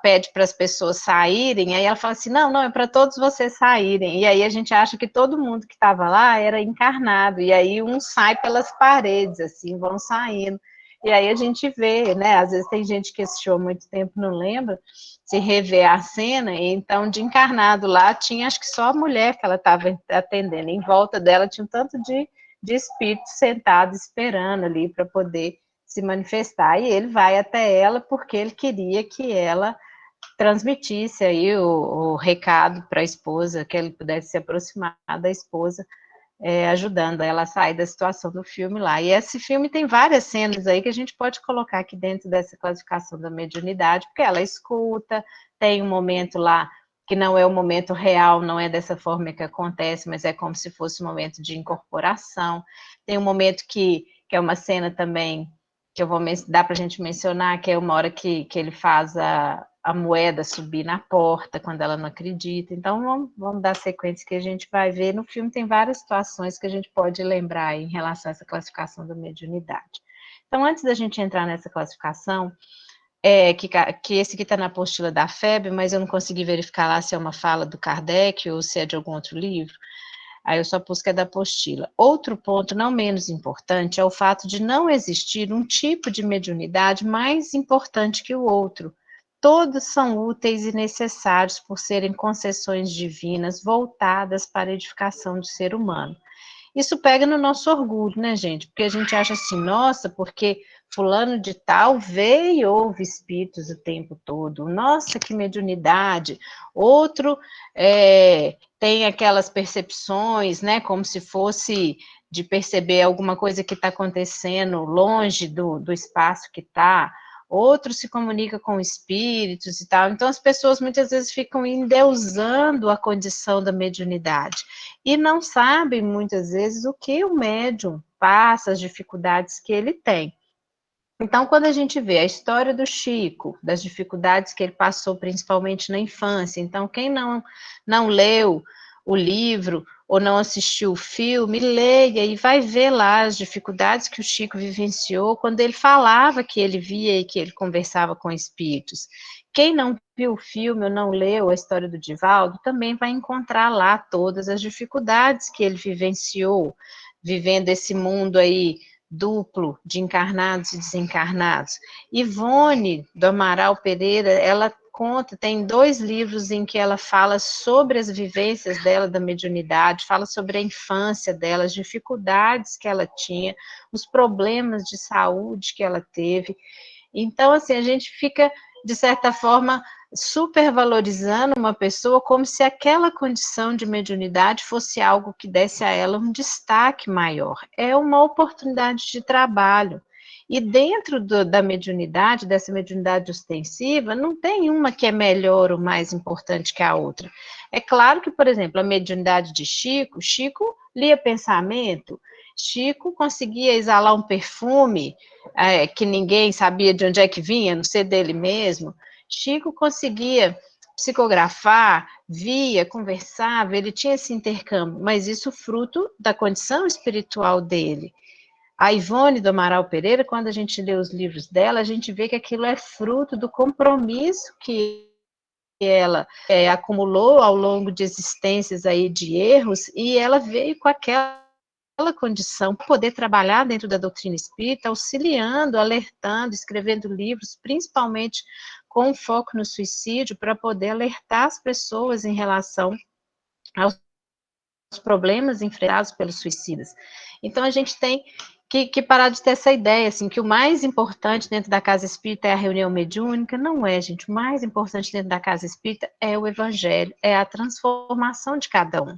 pede para as pessoas saírem, aí ela fala assim, não, é para todos vocês saírem, e aí a gente acha que todo mundo que estava lá era encarnado, e aí um sai pelas paredes, assim, vão saindo, e aí a gente vê, né, às vezes tem gente que assistiu há muito tempo, não lembra, se rever a cena, e então de encarnado lá tinha acho que só a mulher que ela estava atendendo, em volta dela tinha um tanto de espírito sentado esperando ali para poder se manifestar, e ele vai até ela porque ele queria que ela transmitisse aí o recado para a esposa, que ele pudesse se aproximar da esposa, ajudando ela a sair da situação do filme lá. E esse filme tem várias cenas aí que a gente pode colocar aqui dentro dessa classificação da mediunidade, porque ela escuta, tem um momento lá que não é o momento real, não é dessa forma que acontece, mas é como se fosse um momento de incorporação. Tem um momento que é uma cena também, que eu vou dar para a gente mencionar, que é uma hora que ele faz a moeda subir na porta, quando ela não acredita. Então, vamos dar sequência que a gente vai ver. No filme tem várias situações que a gente pode lembrar em relação a essa classificação da mediunidade. Então, antes da gente entrar nessa classificação, que esse aqui está na apostila da FEB, mas eu não consegui verificar lá se é uma fala do Kardec ou se é de algum outro livro, aí eu só pus que é da apostila. Outro ponto não menos importante é o fato de não existir um tipo de mediunidade mais importante que o outro. Todos são úteis e necessários por serem concessões divinas voltadas para a edificação do ser humano. Isso pega no nosso orgulho, né, gente? Porque a gente acha assim, nossa, porque fulano de tal vê e ouve espíritos o tempo todo. Nossa, que mediunidade. Outro tem aquelas percepções, né, como se fosse de perceber alguma coisa que está acontecendo longe do espaço que está. outro se comunica com espíritos e tal. Então, as pessoas muitas vezes ficam endeusando a condição da mediunidade e não sabem, muitas vezes, o que o médium passa, as dificuldades que ele tem. Então, quando a gente vê a história do Chico, das dificuldades que ele passou, principalmente na infância, então, quem não leu o livro ou não assistiu o filme, leia e vai ver lá as dificuldades que o Chico vivenciou quando ele falava que ele via e que ele conversava com espíritos. Quem não viu o filme ou não leu a história do Divaldo, também vai encontrar lá todas as dificuldades que ele vivenciou, vivendo esse mundo aí duplo de encarnados e desencarnados. Ivone do Amaral Pereira, ela conta, tem 2 livros em que ela fala sobre as vivências dela da mediunidade, fala sobre a infância dela, as dificuldades que ela tinha, os problemas de saúde que ela teve. Então, assim, a gente fica, de certa forma, supervalorizando uma pessoa como se aquela condição de mediunidade fosse algo que desse a ela um destaque maior. É uma oportunidade de trabalho. E dentro da mediunidade, dessa mediunidade ostensiva, não tem uma que é melhor ou mais importante que a outra. É claro que, por exemplo, a mediunidade de Chico, Chico lia pensamento, Chico conseguia exalar um perfume que ninguém sabia de onde é que vinha, não ser dele mesmo. Chico conseguia psicografar, via, conversava, ele tinha esse intercâmbio, mas isso fruto da condição espiritual dele. A Ivone do Amaral Pereira, quando a gente lê os livros dela, a gente vê que aquilo é fruto do compromisso que ela acumulou ao longo de existências aí de erros, e ela veio com aquela condição para poder trabalhar dentro da doutrina espírita, auxiliando, alertando, escrevendo livros, principalmente com foco no suicídio, para poder alertar as pessoas em relação aos problemas enfrentados pelos suicidas. Então, a gente tem que parar de ter essa ideia, assim, que o mais importante dentro da casa espírita é a reunião mediúnica. Não é, gente. O mais importante dentro da casa espírita é o evangelho, é a transformação de cada um.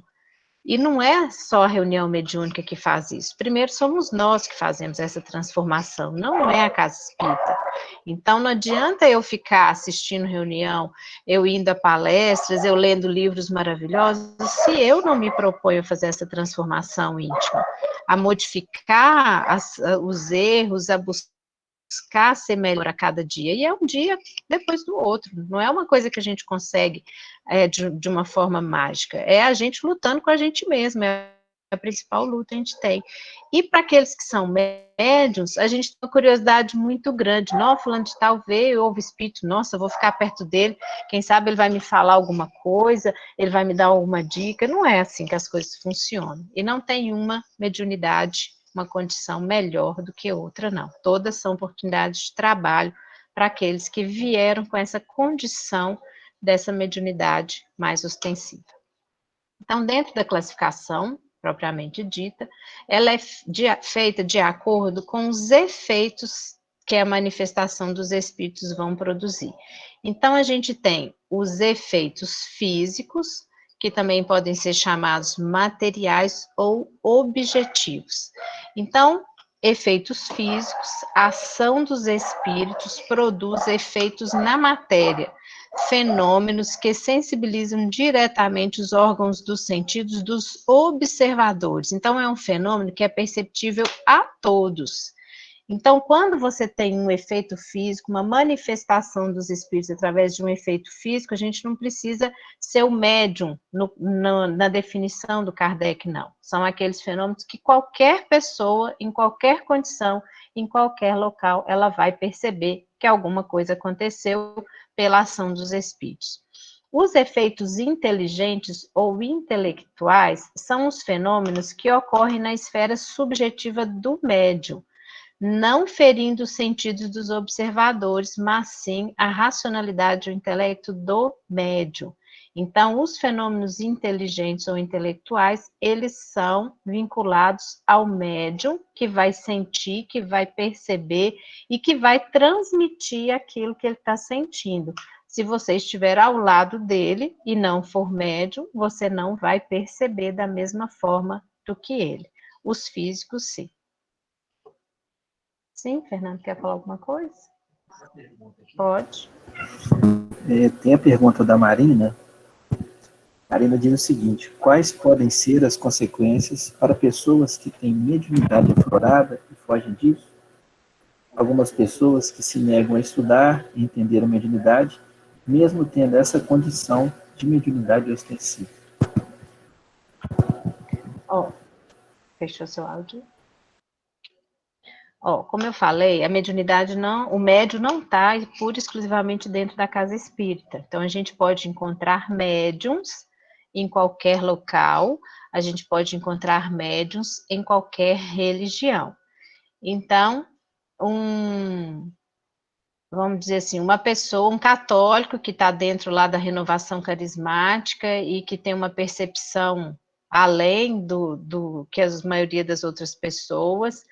E não é só a reunião mediúnica que faz isso. Primeiro somos nós que fazemos essa transformação, não é a casa espírita. Então não adianta eu ficar assistindo reunião, eu indo a palestras, eu lendo livros maravilhosos, se eu não me proponho a fazer essa transformação íntima, a modificar os erros, a buscar ser melhor a cada dia, e é um dia depois do outro, não é uma coisa que a gente consegue de uma forma mágica, é a gente lutando com a gente mesmo, é a principal luta que a gente tem. E para aqueles que são médiums, a gente tem uma curiosidade muito grande, não, fulano de tal veio, ouve espírito, nossa, eu vou ficar perto dele, quem sabe ele vai me falar alguma coisa, ele vai me dar alguma dica, não é assim que as coisas funcionam, e não tem uma mediunidade, uma condição melhor do que outra, não. Todas são oportunidades de trabalho para aqueles que vieram com essa condição dessa mediunidade mais ostensiva. Então, dentro da classificação, propriamente dita, ela é feita de acordo com os efeitos que a manifestação dos espíritos vão produzir. Então, a gente tem os efeitos físicos, que também podem ser chamados materiais ou objetivos. Então, efeitos físicos, a ação dos espíritos produz efeitos na matéria, fenômenos que sensibilizam diretamente os órgãos dos sentidos dos observadores. Então, é um fenômeno que é perceptível a todos. Então, quando você tem um efeito físico, uma manifestação dos espíritos através de um efeito físico, a gente não precisa ser o médium na definição do Kardec, não. São aqueles fenômenos que qualquer pessoa, em qualquer condição, em qualquer local, ela vai perceber que alguma coisa aconteceu pela ação dos espíritos. Os efeitos inteligentes ou intelectuais são os fenômenos que ocorrem na esfera subjetiva do médium, não ferindo os sentidos dos observadores, mas sim a racionalidade e o intelecto do médium. Então, os fenômenos inteligentes ou intelectuais, eles são vinculados ao médium, que vai sentir, que vai perceber e que vai transmitir aquilo que ele está sentindo. Se você estiver ao lado dele e não for médium, você não vai perceber da mesma forma do que ele. Os físicos, sim. Sim, Fernando, quer falar alguma coisa? Pode. Tem a pergunta da Marina. A Marina diz o seguinte: quais podem ser as consequências para pessoas que têm mediunidade aflorada e fogem disso? Algumas pessoas que se negam a estudar e entender a mediunidade, mesmo tendo essa condição de mediunidade ostensiva. Fechou seu áudio? Como eu falei, a mediunidade não, o médium não está pura e exclusivamente dentro da casa espírita. Então, a gente pode encontrar médiums em qualquer local, a gente pode encontrar médiums em qualquer religião. Então, vamos dizer assim, uma pessoa, um católico que está dentro lá da renovação carismática e que tem uma percepção além do que a maioria das outras pessoas,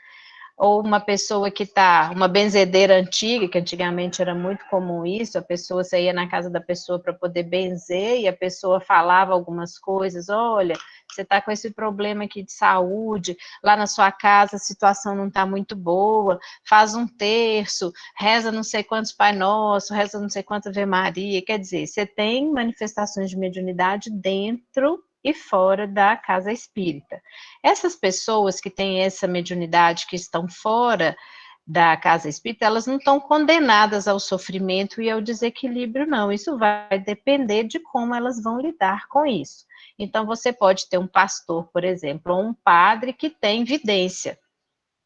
ou uma pessoa que está, uma benzedeira antiga, que antigamente era muito comum isso, a pessoa, você ia na casa da pessoa para poder benzer, e a pessoa falava algumas coisas, olha, você está com esse problema aqui de saúde, lá na sua casa a situação não está muito boa, faz um terço, reza não sei quantos Pai Nosso, reza não sei quantas Ave Maria, quer dizer, você tem manifestações de mediunidade dentro e fora da casa espírita. Essas pessoas que têm essa mediunidade, que estão fora da casa espírita, elas não estão condenadas ao sofrimento e ao desequilíbrio, não. Isso vai depender de como elas vão lidar com isso. Então, você pode ter um pastor, por exemplo, ou um padre que tem vidência.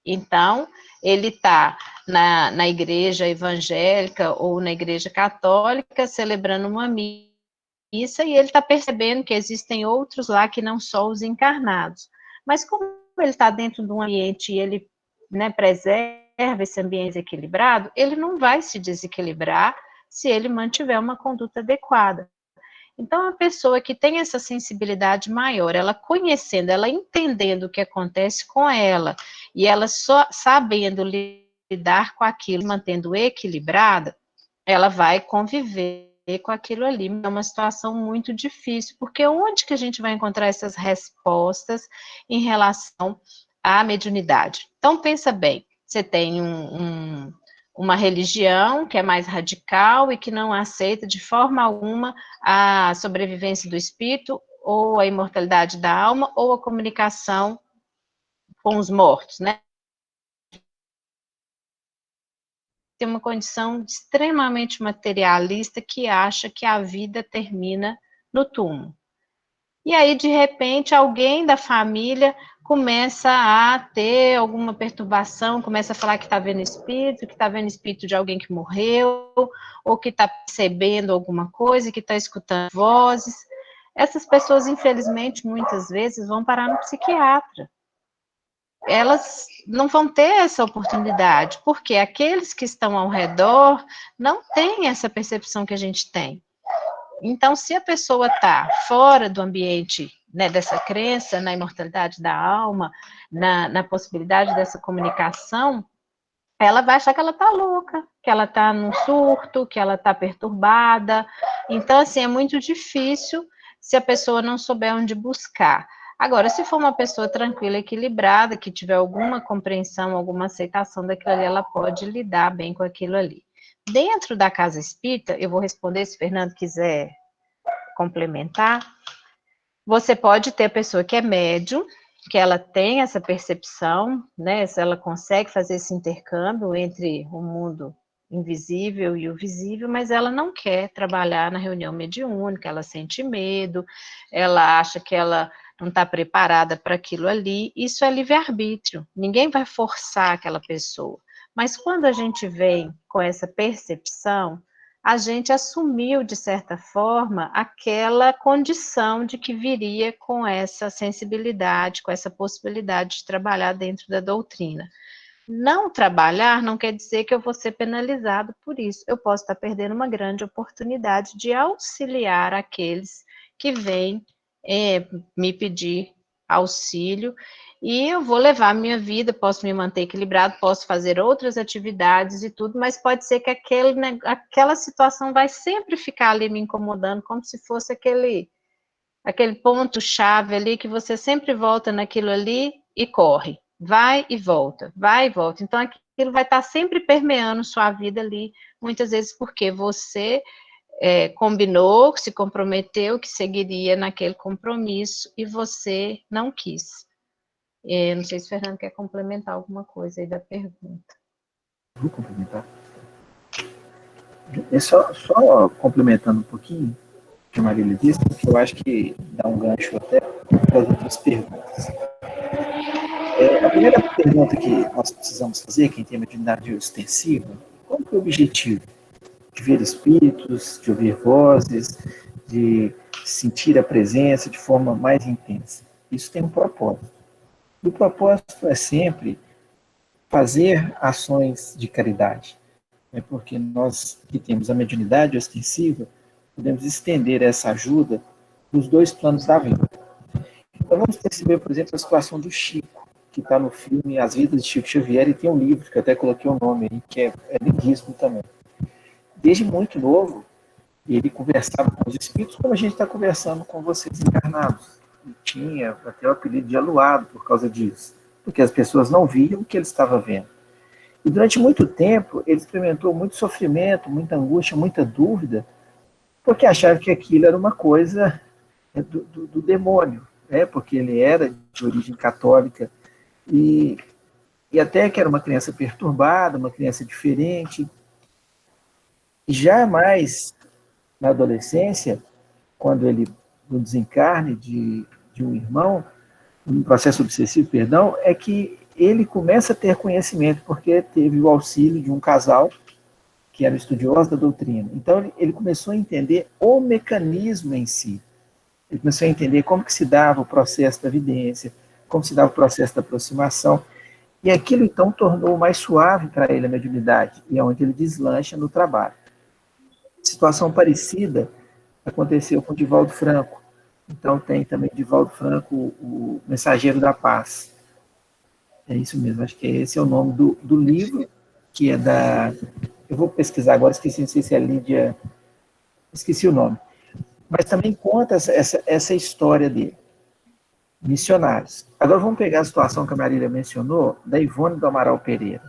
Então, ele está na igreja evangélica ou na igreja católica celebrando uma missa e ele está percebendo que existem outros lá que não só os encarnados. Mas como ele está dentro de um ambiente e ele, né, preserva esse ambiente equilibrado, ele não vai se desequilibrar se ele mantiver uma conduta adequada. Então, a pessoa que tem essa sensibilidade maior, ela conhecendo, ela entendendo o que acontece com ela, e ela só sabendo lidar com aquilo, mantendo equilibrada, ela vai conviver com aquilo ali. É uma situação muito difícil, porque onde que a gente vai encontrar essas respostas em relação à mediunidade? Então, pensa bem, você tem uma religião que é mais radical e que não aceita de forma alguma a sobrevivência do espírito, ou a imortalidade da alma, ou a comunicação com os mortos, né? Tem uma condição extremamente materialista que acha que a vida termina no túmulo. E aí, de repente, alguém da família começa a ter alguma perturbação, começa a falar que está vendo espírito de alguém que morreu, ou que está percebendo alguma coisa, que está escutando vozes. Essas pessoas, infelizmente, muitas vezes vão parar no psiquiatra. Elas não vão ter essa oportunidade, porque aqueles que estão ao redor não têm essa percepção que a gente tem. Então, se a pessoa está fora do ambiente, né, dessa crença na imortalidade da alma, na possibilidade dessa comunicação, ela vai achar que ela está louca, que ela está num surto, que ela está perturbada. Então, assim, é muito difícil se a pessoa não souber onde buscar. Agora, se for uma pessoa tranquila, equilibrada, que tiver alguma compreensão, alguma aceitação daquilo ali, ela pode lidar bem com aquilo ali. Dentro da casa espírita, eu vou responder se o Fernando quiser complementar. Você pode ter a pessoa que é médium, que ela tem essa percepção, né? Se ela consegue fazer esse intercâmbio entre o mundo invisível e o visível, mas ela não quer trabalhar na reunião mediúnica, ela sente medo, ela acha que ela não está preparada para aquilo ali. Isso é livre-arbítrio, ninguém vai forçar aquela pessoa. Mas quando a gente vem com essa percepção, a gente assumiu, de certa forma, aquela condição de que viria com essa sensibilidade, com essa possibilidade de trabalhar dentro da doutrina. Não trabalhar não quer dizer que eu vou ser penalizado por isso. Eu posso estar perdendo uma grande oportunidade de auxiliar aqueles que vêm me pedir auxílio, e eu vou levar a minha vida, posso me manter equilibrado, posso fazer outras atividades e tudo, mas pode ser que aquela situação vai sempre ficar ali me incomodando, como se fosse aquele ponto-chave ali, que você sempre volta naquilo ali e corre, vai e volta, vai e volta. Então, aquilo vai estar sempre permeando sua vida ali, muitas vezes porque você combinou, se comprometeu que seguiria naquele compromisso e você não quis. Não sei se o Fernando quer complementar alguma coisa aí da pergunta. Vou complementar. É só complementando um pouquinho o que a Marília disse, porque eu acho que dá um gancho até para as outras perguntas. A primeira pergunta que nós precisamos fazer, quem tem mediunidade ostensiva, qual que é o objetivo? De ver espíritos, de ouvir vozes, de sentir a presença de forma mais intensa. Isso tem um propósito. E o propósito é sempre fazer ações de caridade. É porque nós que temos a mediunidade ostensiva, podemos estender essa ajuda nos dois planos da vida. Então vamos perceber, por exemplo, a situação do Chico, que está no filme As Vidas de Chico Xavier, e tem um livro, que eu até coloquei o nome aí, que é lindíssimo também. Desde muito novo, ele conversava com os espíritos como a gente está conversando com vocês encarnados. E tinha até o apelido de aluado por causa disso, porque as pessoas não viam o que ele estava vendo. E durante muito tempo, ele experimentou muito sofrimento, muita angústia, muita dúvida, porque achava que aquilo era uma coisa do demônio, né? Porque ele era de origem católica e até que era uma criança perturbada, uma criança diferente. E já mais na adolescência, quando ele, no desencarne de um irmão, um processo obsessivo, perdão, é que ele começa a ter conhecimento, porque teve o auxílio de um casal que era estudioso da doutrina. Então, ele começou a entender o mecanismo em si. Ele começou a entender como que se dava o processo da evidência, como se dava o processo da aproximação. E aquilo, então, tornou mais suave para ele a mediunidade, e é onde ele deslancha no trabalho. Situação parecida aconteceu com Divaldo Franco. Então, tem também Divaldo Franco, o Mensageiro da Paz. É isso mesmo, acho que esse é o nome do livro, que é da... Eu vou pesquisar agora, esqueci, não sei se é Lídia... Esqueci o nome. Mas também conta essa história dele. Missionários. Agora vamos pegar a situação que a Marília mencionou, da Ivone do Amaral Pereira.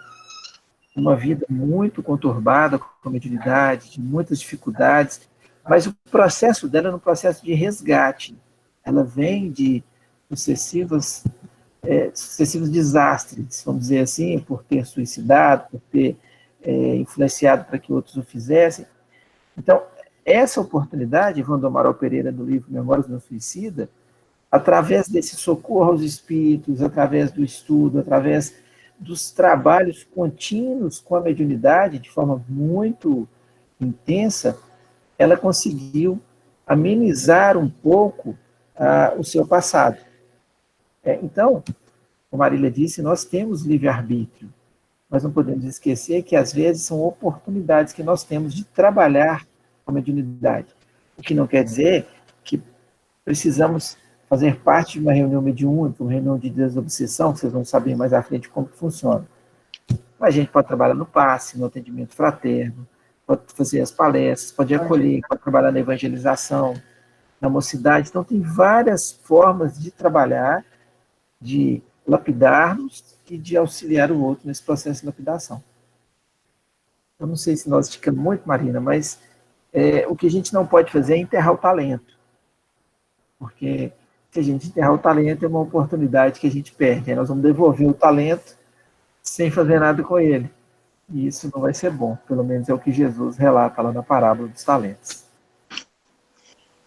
Uma vida muito conturbada, com a mediunidade, de muitas dificuldades, mas o processo dela é um processo de resgate. Ela vem de sucessivos desastres, vamos dizer assim, por ter suicidado, por ter influenciado para que outros o fizessem. Então, essa oportunidade, Ivone do Amaral Pereira, do livro Memórias do Suicida, através desse socorro aos espíritos, através do estudo, através dos trabalhos contínuos com a mediunidade, de forma muito intensa, ela conseguiu amenizar um pouco o seu passado. Então, como a Marília disse, nós temos livre-arbítrio. Nós não podemos esquecer que, às vezes, são oportunidades que nós temos de trabalhar com a mediunidade. O que não quer dizer que precisamos fazer parte de uma reunião mediúnica, uma reunião de desobsessão, que vocês vão saber mais à frente como que funciona. Mas a gente pode trabalhar no passe, no atendimento fraterno, pode fazer as palestras, pode acolher, pode trabalhar na evangelização, na mocidade. Então, tem várias formas de trabalhar, de lapidar-nos e de auxiliar o outro nesse processo de lapidação. Eu não sei se nós esticamos muito, Marina, mas o que a gente não pode fazer é enterrar o talento. Porque se a gente enterrar o talento, é uma oportunidade que a gente perde. Aí nós vamos devolver o talento sem fazer nada com ele. E isso não vai ser bom. Pelo menos é o que Jesus relata lá na parábola dos talentos.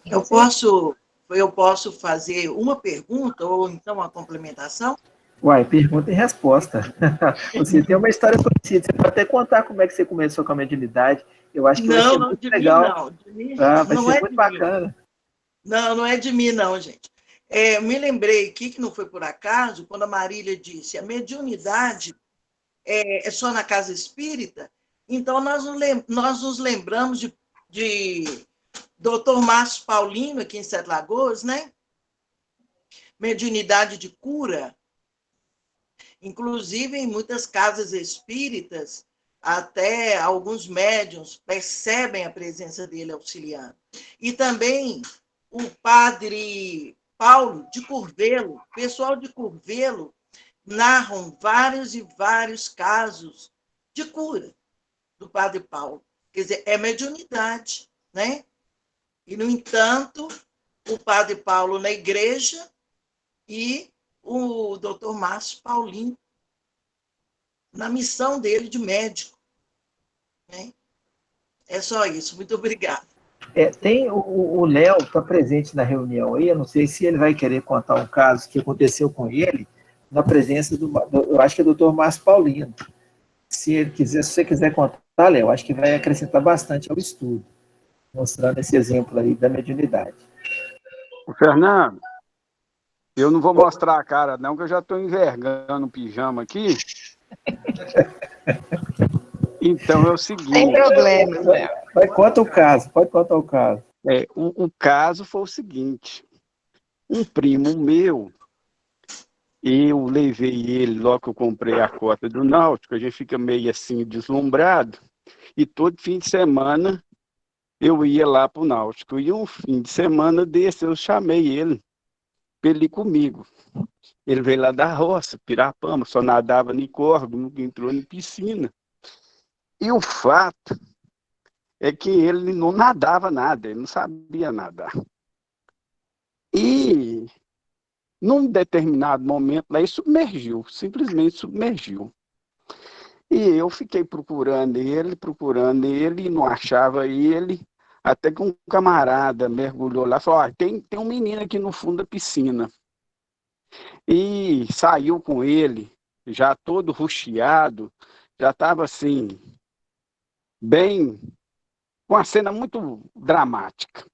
Eu posso fazer uma pergunta ou então uma complementação? Uai, pergunta e resposta. Você tem uma história conhecida. Você pode até contar como é que você começou com a mediunidade. Eu acho que vai ser muito legal. Vai ser muito bacana. Não é de mim, não, gente. Eu me lembrei aqui, que não foi por acaso, quando a Marília disse a mediunidade é só na casa espírita, então nós nos lembramos de Dr. Márcio Paulino, aqui em Sete Lagoas, né? Mediunidade de cura. Inclusive, em muitas casas espíritas, até alguns médiuns percebem a presença dele auxiliando. E também o padre Paulo de Curvelo, pessoal de Curvelo, narram vários e vários casos de cura do Padre Paulo. Quer dizer, é mediunidade, né? E, no entanto, o Padre Paulo na igreja e o Dr. Márcio Paulino na missão dele de médico, né? É só isso. Muito obrigada. Tem o Léo está presente na reunião aí, eu não sei se ele vai querer contar um caso que aconteceu com ele, na presença eu acho que é do Dr. Márcio Paulino. Se você quiser contar, Léo, acho que vai acrescentar bastante ao estudo, mostrando esse exemplo aí da mediunidade. O Fernando, eu não vou mostrar a cara não, que eu já estou envergando o pijama aqui. Então é o seguinte... Sem problema, Léo. Conta o caso, pode contar o caso. O caso foi o seguinte, um primo meu, eu levei ele logo que eu comprei a cota do Náutico, a gente fica meio assim deslumbrado, e todo fim de semana eu ia lá para o Náutico. E um fim de semana desse eu chamei ele para ele ir comigo. Ele veio lá da roça, Pirapama, só nadava em córrego, nunca entrou em piscina. E o fato é que ele não nadava nada, ele não sabia nadar. E num determinado momento lá ele submergiu, simplesmente submergiu. E eu fiquei procurando ele, e não achava ele, até que um camarada mergulhou lá e falou, tem um menino aqui no fundo da piscina. E saiu com ele, já todo rucheado, já estava assim, bem, com uma cena muito dramática.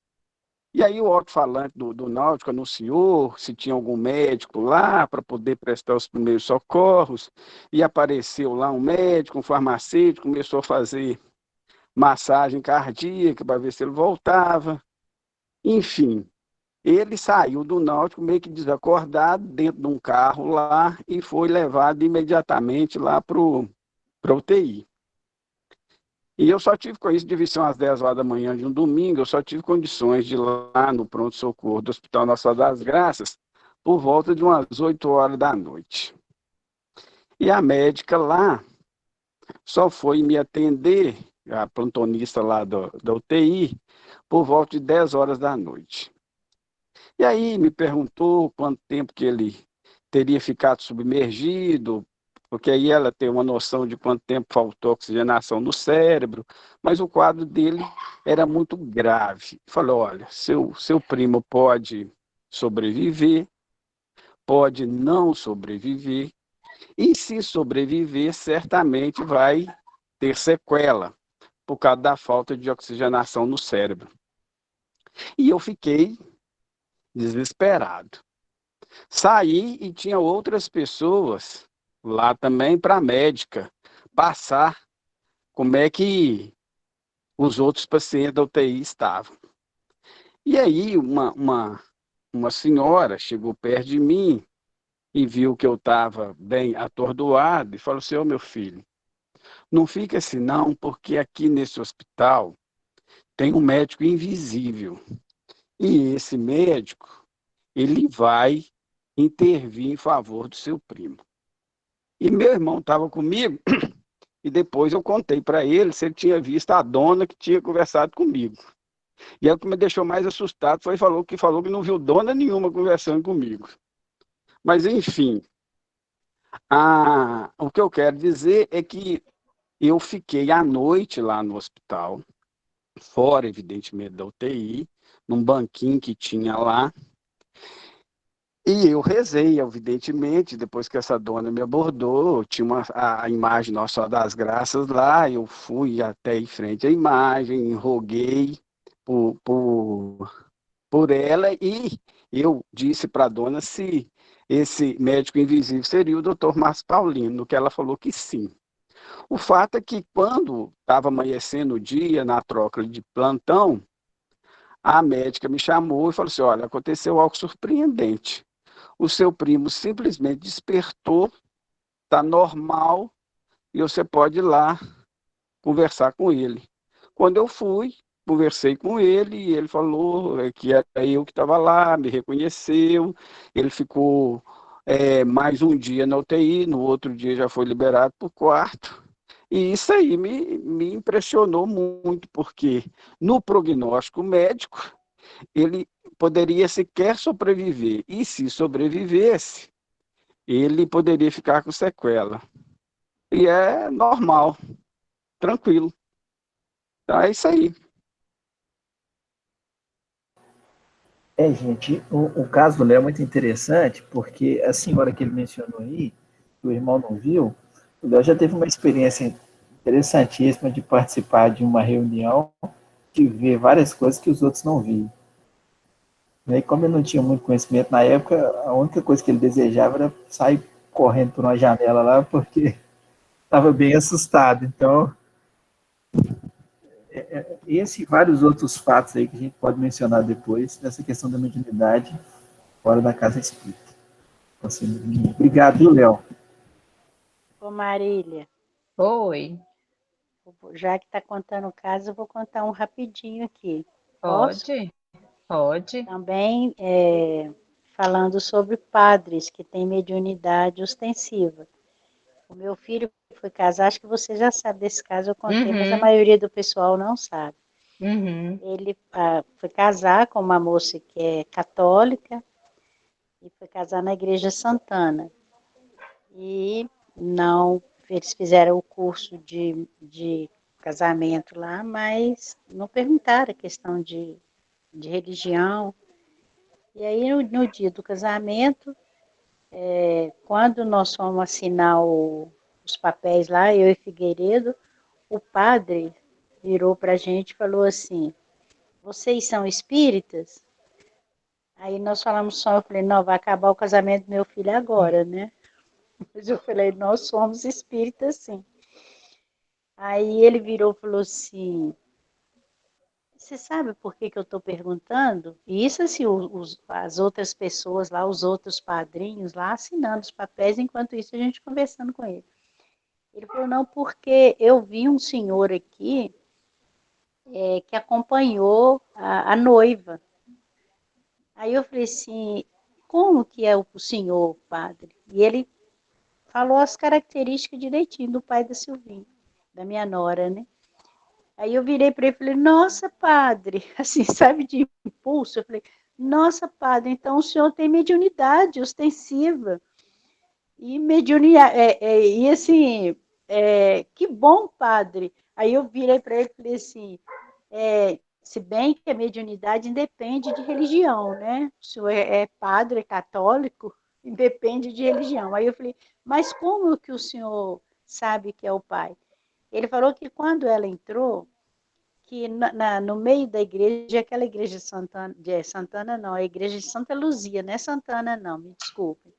E aí o alto-falante do Náutico anunciou se tinha algum médico lá para poder prestar os primeiros socorros, e apareceu lá um médico, um farmacêutico, começou a fazer massagem cardíaca para ver se ele voltava. Enfim, ele saiu do Náutico meio que desacordado dentro de um carro lá e foi levado imediatamente lá para a UTI. E eu só tive com isso, devia ser umas 10 horas da manhã de um domingo, eu só tive condições de ir lá no pronto-socorro do Hospital Nossa Senhora das Graças por volta de umas 8 horas da noite. E a médica lá só foi me atender, a plantonista lá da UTI, por volta de 10 horas da noite. E aí me perguntou quanto tempo que ele teria ficado submergido, porque aí ela tem uma noção de quanto tempo faltou oxigenação no cérebro, mas o quadro dele era muito grave. Falou, olha, seu primo pode sobreviver, pode não sobreviver, e se sobreviver, certamente vai ter sequela, por causa da falta de oxigenação no cérebro. E eu fiquei desesperado. Saí e tinha outras pessoas lá também para a médica passar como é que os outros pacientes da UTI estavam. E aí uma senhora chegou perto de mim e viu que eu estava bem atordoado e falou assim, meu filho, não fica assim não, porque aqui nesse hospital tem um médico invisível. E esse médico, ele vai intervir em favor do seu primo. E meu irmão estava comigo, e depois eu contei para ele se ele tinha visto a dona que tinha conversado comigo. E aí o que me deixou mais assustado foi que falou que não viu dona nenhuma conversando comigo. Mas, enfim, o que eu quero dizer é que eu fiquei à noite lá no hospital, fora, evidentemente, da UTI, num banquinho que tinha lá, e eu rezei, evidentemente, depois que essa dona me abordou, tinha a imagem Nossa Senhora das Graças lá, eu fui até em frente à imagem, roguei por ela, e eu disse para a dona se esse médico invisível seria o Dr. Márcio Paulino, que ela falou que sim. O fato é que quando estava amanhecendo o dia, na troca de plantão, a médica me chamou e falou assim, olha, aconteceu algo surpreendente. O seu primo simplesmente despertou, está normal, e você pode ir lá conversar com ele. Quando eu fui, conversei com ele, e ele falou que era eu que estava lá, me reconheceu, ele ficou mais um dia na UTI, no outro dia já foi liberado para o quarto, E isso aí me impressionou muito, porque no prognóstico médico, ele poderia sequer sobreviver. E se sobrevivesse, ele poderia ficar com sequela. E é normal, tranquilo. Então é isso aí. Gente, o caso do Léo é muito interessante, porque a senhora que ele mencionou aí, que o irmão não viu, o Léo já teve uma experiência interessantíssima de participar de uma reunião, de ver várias coisas que os outros não viam. E como ele não tinha muito conhecimento na época, a única coisa que ele desejava era sair correndo por uma janela lá, porque estava bem assustado. Então, esse e vários outros fatos aí que a gente pode mencionar depois, dessa questão da mediunidade fora da casa espírita. Assim, obrigado, viu, Léo? Ô Marília, Oi, já que está contando o caso, eu vou contar um rapidinho aqui. Posso? pode? Pode. Também falando sobre padres que têm mediunidade ostensiva. O meu filho foi casar, acho que você já sabe desse caso, eu contei, mas a Uhum, maioria do pessoal não sabe. uhum. Ele foi casar com uma moça que é católica e foi casar na Igreja Santana. E não, eles fizeram o curso de casamento lá, mas não perguntaram a questão de religião. E aí, no dia do casamento, quando nós fomos assinar os papéis lá, eu e Figueiredo, o padre virou para a gente e falou assim: vocês são espíritas? Aí nós falamos só, eu falei, não, vai acabar o casamento do meu filho agora, né? Mas eu falei, nós somos espíritas, sim. Aí ele virou e falou assim, você sabe por que eu estou perguntando? E isso assim, as outras pessoas lá, os outros padrinhos lá, assinando os papéis, enquanto isso a gente conversando com ele. Ele falou, não, porque eu vi um senhor aqui que acompanhou a noiva. Aí eu falei assim, como que é o senhor, padre? E ele falou as características direitinho do pai da Silvinha, da minha nora, né? Aí eu virei para ele e falei, nossa, padre, assim, sabe, de impulso, eu falei, nossa, padre, então o senhor tem mediunidade ostensiva. E mediunidade, e assim, que bom, padre. Aí eu virei para ele e falei assim, se bem que a mediunidade independe de religião, né? O senhor é padre, é católico, independe de religião. Aí eu falei, mas como que o senhor sabe que é o pai? Ele falou que quando ela entrou, que no meio da igreja, aquela igreja de Santana não, a igreja de Santa Luzia, não é Santana não, me desculpe.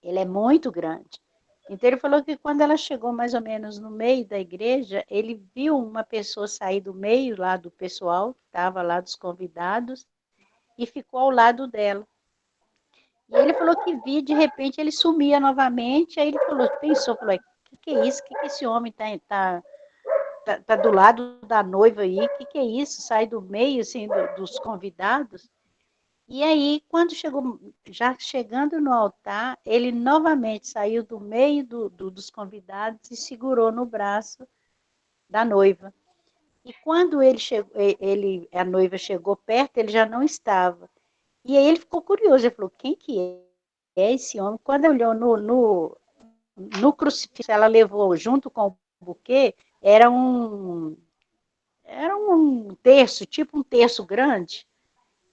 Ele é muito grande. Então ele falou que quando ela chegou mais ou menos no meio da igreja, ele viu uma pessoa sair do meio lá do pessoal, que estava lá dos convidados, e ficou ao lado dela. E ele falou que via, de repente ele sumia novamente, aí ele falou, pensou, falou, que é isso? Que esse homem tá do lado da noiva aí, que é isso? Sai do meio, assim, dos convidados. E aí, quando chegou, já chegando no altar, ele novamente saiu do meio dos convidados e segurou no braço da noiva. E quando ele chegou, a noiva chegou perto, ele já não estava. E aí ele ficou curioso, ele falou, quem que é esse homem? Quando olhou no crucifixo, ela levou junto com o buquê, era um terço, tipo um terço grande,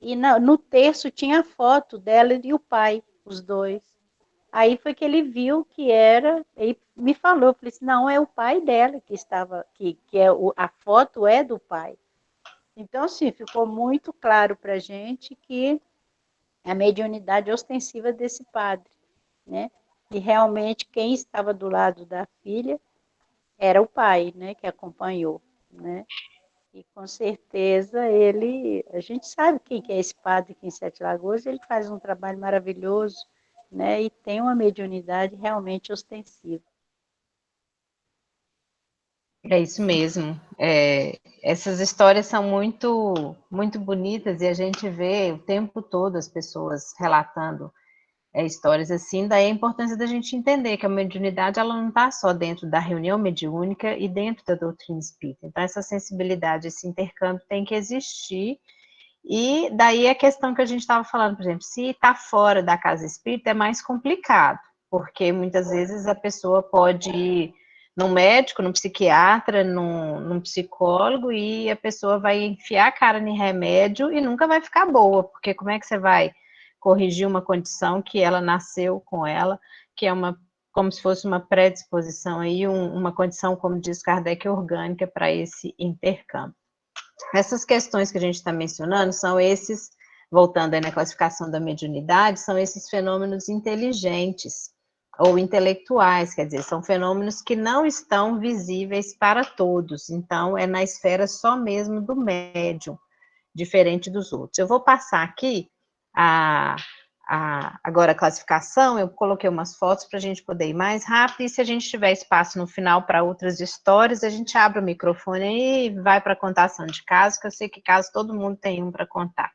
e no terço tinha a foto dela e o pai, os dois. Aí foi que ele viu que era, ele me falou, eu falei assim, não, é o pai dela que estava, que a foto é do pai. Então, assim, ficou muito claro para a gente que a mediunidade ostensiva desse padre, né? E realmente quem estava do lado da filha era o pai, né, que acompanhou, né? E com certeza a gente sabe quem que é esse padre aqui em Sete Lagoas, ele faz um trabalho maravilhoso, né? E tem uma mediunidade realmente ostensiva. É isso mesmo. Essas histórias são muito, muito bonitas e a gente vê o tempo todo as pessoas relatando histórias assim, daí a importância da gente entender que a mediunidade ela não está só dentro da reunião mediúnica e dentro da doutrina espírita. Então, essa sensibilidade, esse intercâmbio tem que existir. E daí a questão que a gente estava falando, por exemplo, se está fora da casa espírita é mais complicado, porque muitas vezes a pessoa pode ir num médico, num psiquiatra, num psicólogo, e a pessoa vai enfiar a cara em remédio e nunca vai ficar boa, porque como é que você vai corrigir uma condição que ela nasceu com ela, que é como se fosse uma predisposição aí, uma condição, como diz Kardec, orgânica para esse intercâmbio. Essas questões que a gente está mencionando são esses, voltando aí na classificação da mediunidade, são esses fenômenos inteligentes ou intelectuais, quer dizer, são fenômenos que não estão visíveis para todos, então é na esfera só mesmo do médium, diferente dos outros. Eu vou passar aqui agora a classificação, eu coloquei umas fotos para a gente poder ir mais rápido, e se a gente tiver espaço no final para outras histórias, a gente abre o microfone aí e vai para a contação de casos, que eu sei que caso todo mundo tem um para contar.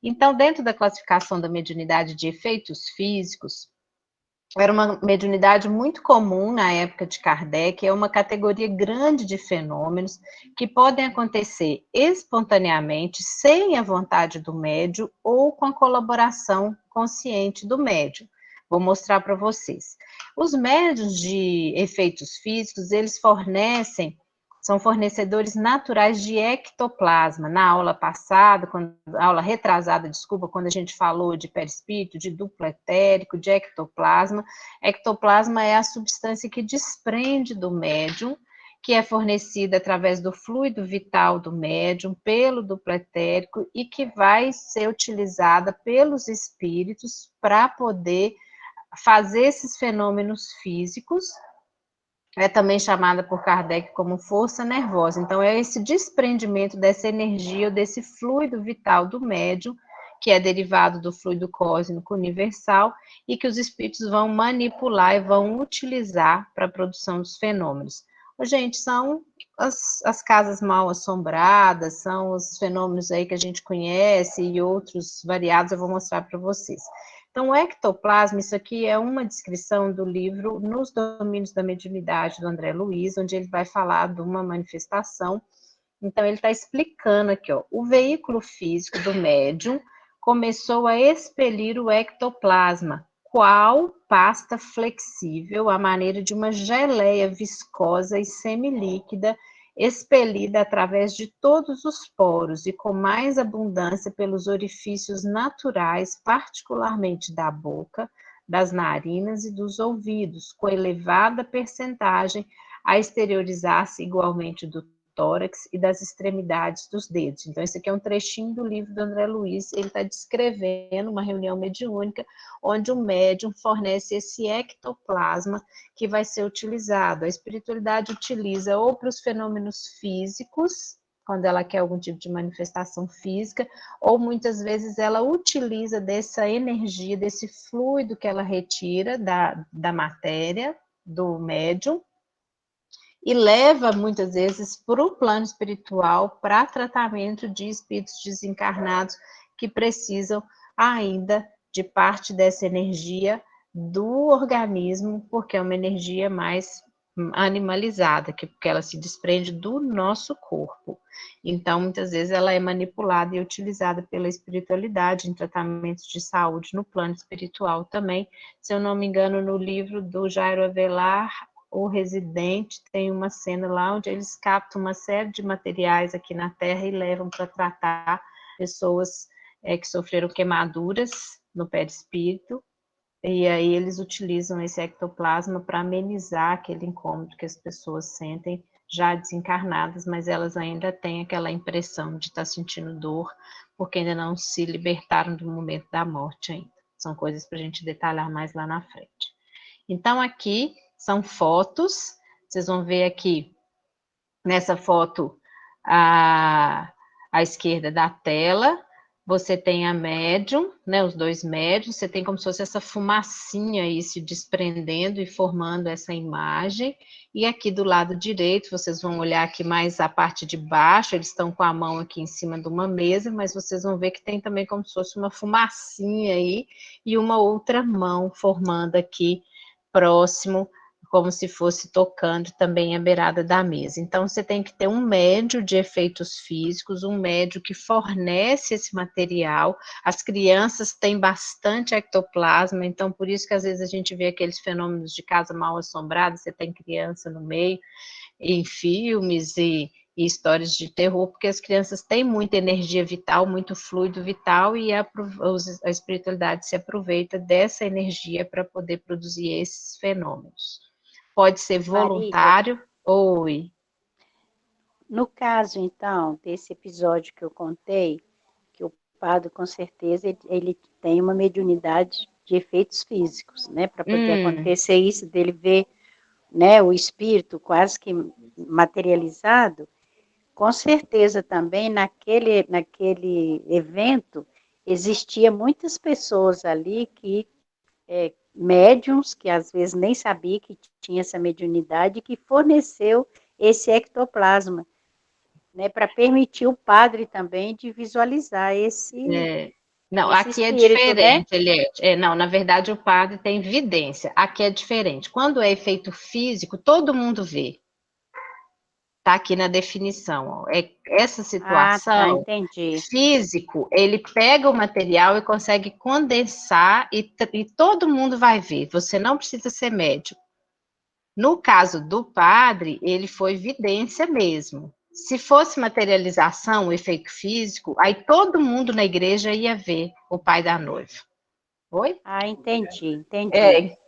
Então, dentro da classificação da mediunidade de efeitos físicos, era uma mediunidade muito comum na época de Kardec, é uma categoria grande de fenômenos que podem acontecer espontaneamente, sem a vontade do médium ou com a colaboração consciente do médium. Vou mostrar para vocês. Os médiuns de efeitos físicos, eles são fornecedores naturais de ectoplasma. Na aula passada, aula retrasada, desculpa, quando a gente falou de perispírito, de duplo etérico, de ectoplasma. Ectoplasma é a substância que desprende do médium, que é fornecida através do fluido vital do médium, pelo duplo etérico, e que vai ser utilizada pelos espíritos para poder fazer esses fenômenos físicos. É também chamada por Kardec como força nervosa. Então, é esse desprendimento dessa energia, ou desse fluido vital do médium, que é derivado do fluido cósmico universal, e que os espíritos vão manipular e vão utilizar para a produção dos fenômenos. Gente, são as casas mal assombradas, são os fenômenos aí que a gente conhece e outros variados, eu vou mostrar para vocês. Então, o ectoplasma, isso aqui é uma descrição do livro Nos Domínios da Mediunidade, do André Luiz, onde ele vai falar de uma manifestação. Então, ele está explicando aqui, ó, o veículo físico do médium começou a expelir o ectoplasma, qual pasta flexível, à maneira de uma geleia viscosa e semilíquida, expelida através de todos os poros e com mais abundância pelos orifícios naturais, particularmente da boca, das narinas e dos ouvidos, com elevada percentagem a exteriorizar-se igualmente do tórax e das extremidades dos dedos. Então, esse aqui é um trechinho do livro do André Luiz, ele está descrevendo uma reunião mediúnica, onde o médium fornece esse ectoplasma que vai ser utilizado. A espiritualidade utiliza ou para os fenômenos físicos, quando ela quer algum tipo de manifestação física, ou muitas vezes ela utiliza dessa energia, desse fluido que ela retira da matéria, do médium, e leva muitas vezes para o plano espiritual, para tratamento de espíritos desencarnados que precisam ainda de parte dessa energia do organismo, porque é uma energia mais animalizada, porque ela se desprende do nosso corpo. Então, muitas vezes ela é manipulada e utilizada pela espiritualidade em tratamentos de saúde no plano espiritual também. Se eu não me engano, no livro do Jairo Avelar, O Residente, tem uma cena lá onde eles captam uma série de materiais aqui na Terra e levam para tratar pessoas que sofreram queimaduras no perispírito, e aí eles utilizam esse ectoplasma para amenizar aquele incômodo que as pessoas sentem já desencarnadas, mas elas ainda têm aquela impressão de estar sentindo dor, porque ainda não se libertaram do momento da morte ainda. São coisas para a gente detalhar mais lá na frente. Então, aqui são fotos, vocês vão ver aqui, nessa foto, à esquerda da tela, você tem a médium, né, os dois médiums, você tem como se fosse essa fumacinha aí se desprendendo e formando essa imagem, e aqui do lado direito, vocês vão olhar aqui mais a parte de baixo, eles estão com a mão aqui em cima de uma mesa, mas vocês vão ver que tem também como se fosse uma fumacinha aí, e uma outra mão formando aqui próximo, como se fosse tocando também à beirada da mesa. Então, você tem que ter um médio de efeitos físicos, um médio que fornece esse material. As crianças têm bastante ectoplasma, então por isso que às vezes a gente vê aqueles fenômenos de casa mal assombrada, você tem criança no meio, em filmes e histórias de terror, porque as crianças têm muita energia vital, muito fluido vital, e a espiritualidade se aproveita dessa energia para poder produzir esses fenômenos. Pode ser Marília, voluntário. Oi. no caso, então, desse episódio que eu contei, que o padre, com certeza, ele tem uma mediunidade de efeitos físicos, né, para poder acontecer isso, dele ver, né, o espírito quase que materializado. Com certeza também naquele evento existia muitas pessoas ali que médiums que às vezes nem sabia que tinha essa mediunidade, que forneceu esse ectoplasma, né, para permitir o padre também de visualizar Não, esse aqui é espírito, né? diferente, Eliette. Não, na verdade, o padre tem vidência. Aqui é diferente. Quando é efeito físico, todo mundo vê. Está aqui na definição. Ó. Essa Ah, tá, situação, entendi. físico, ele pega o material e consegue condensar e todo mundo vai ver. Você não precisa ser médium. No caso do padre, ele foi vidência mesmo. Se fosse materialização, o efeito físico, aí todo mundo na igreja ia ver o pai da noiva. Oi? Ah, entendi.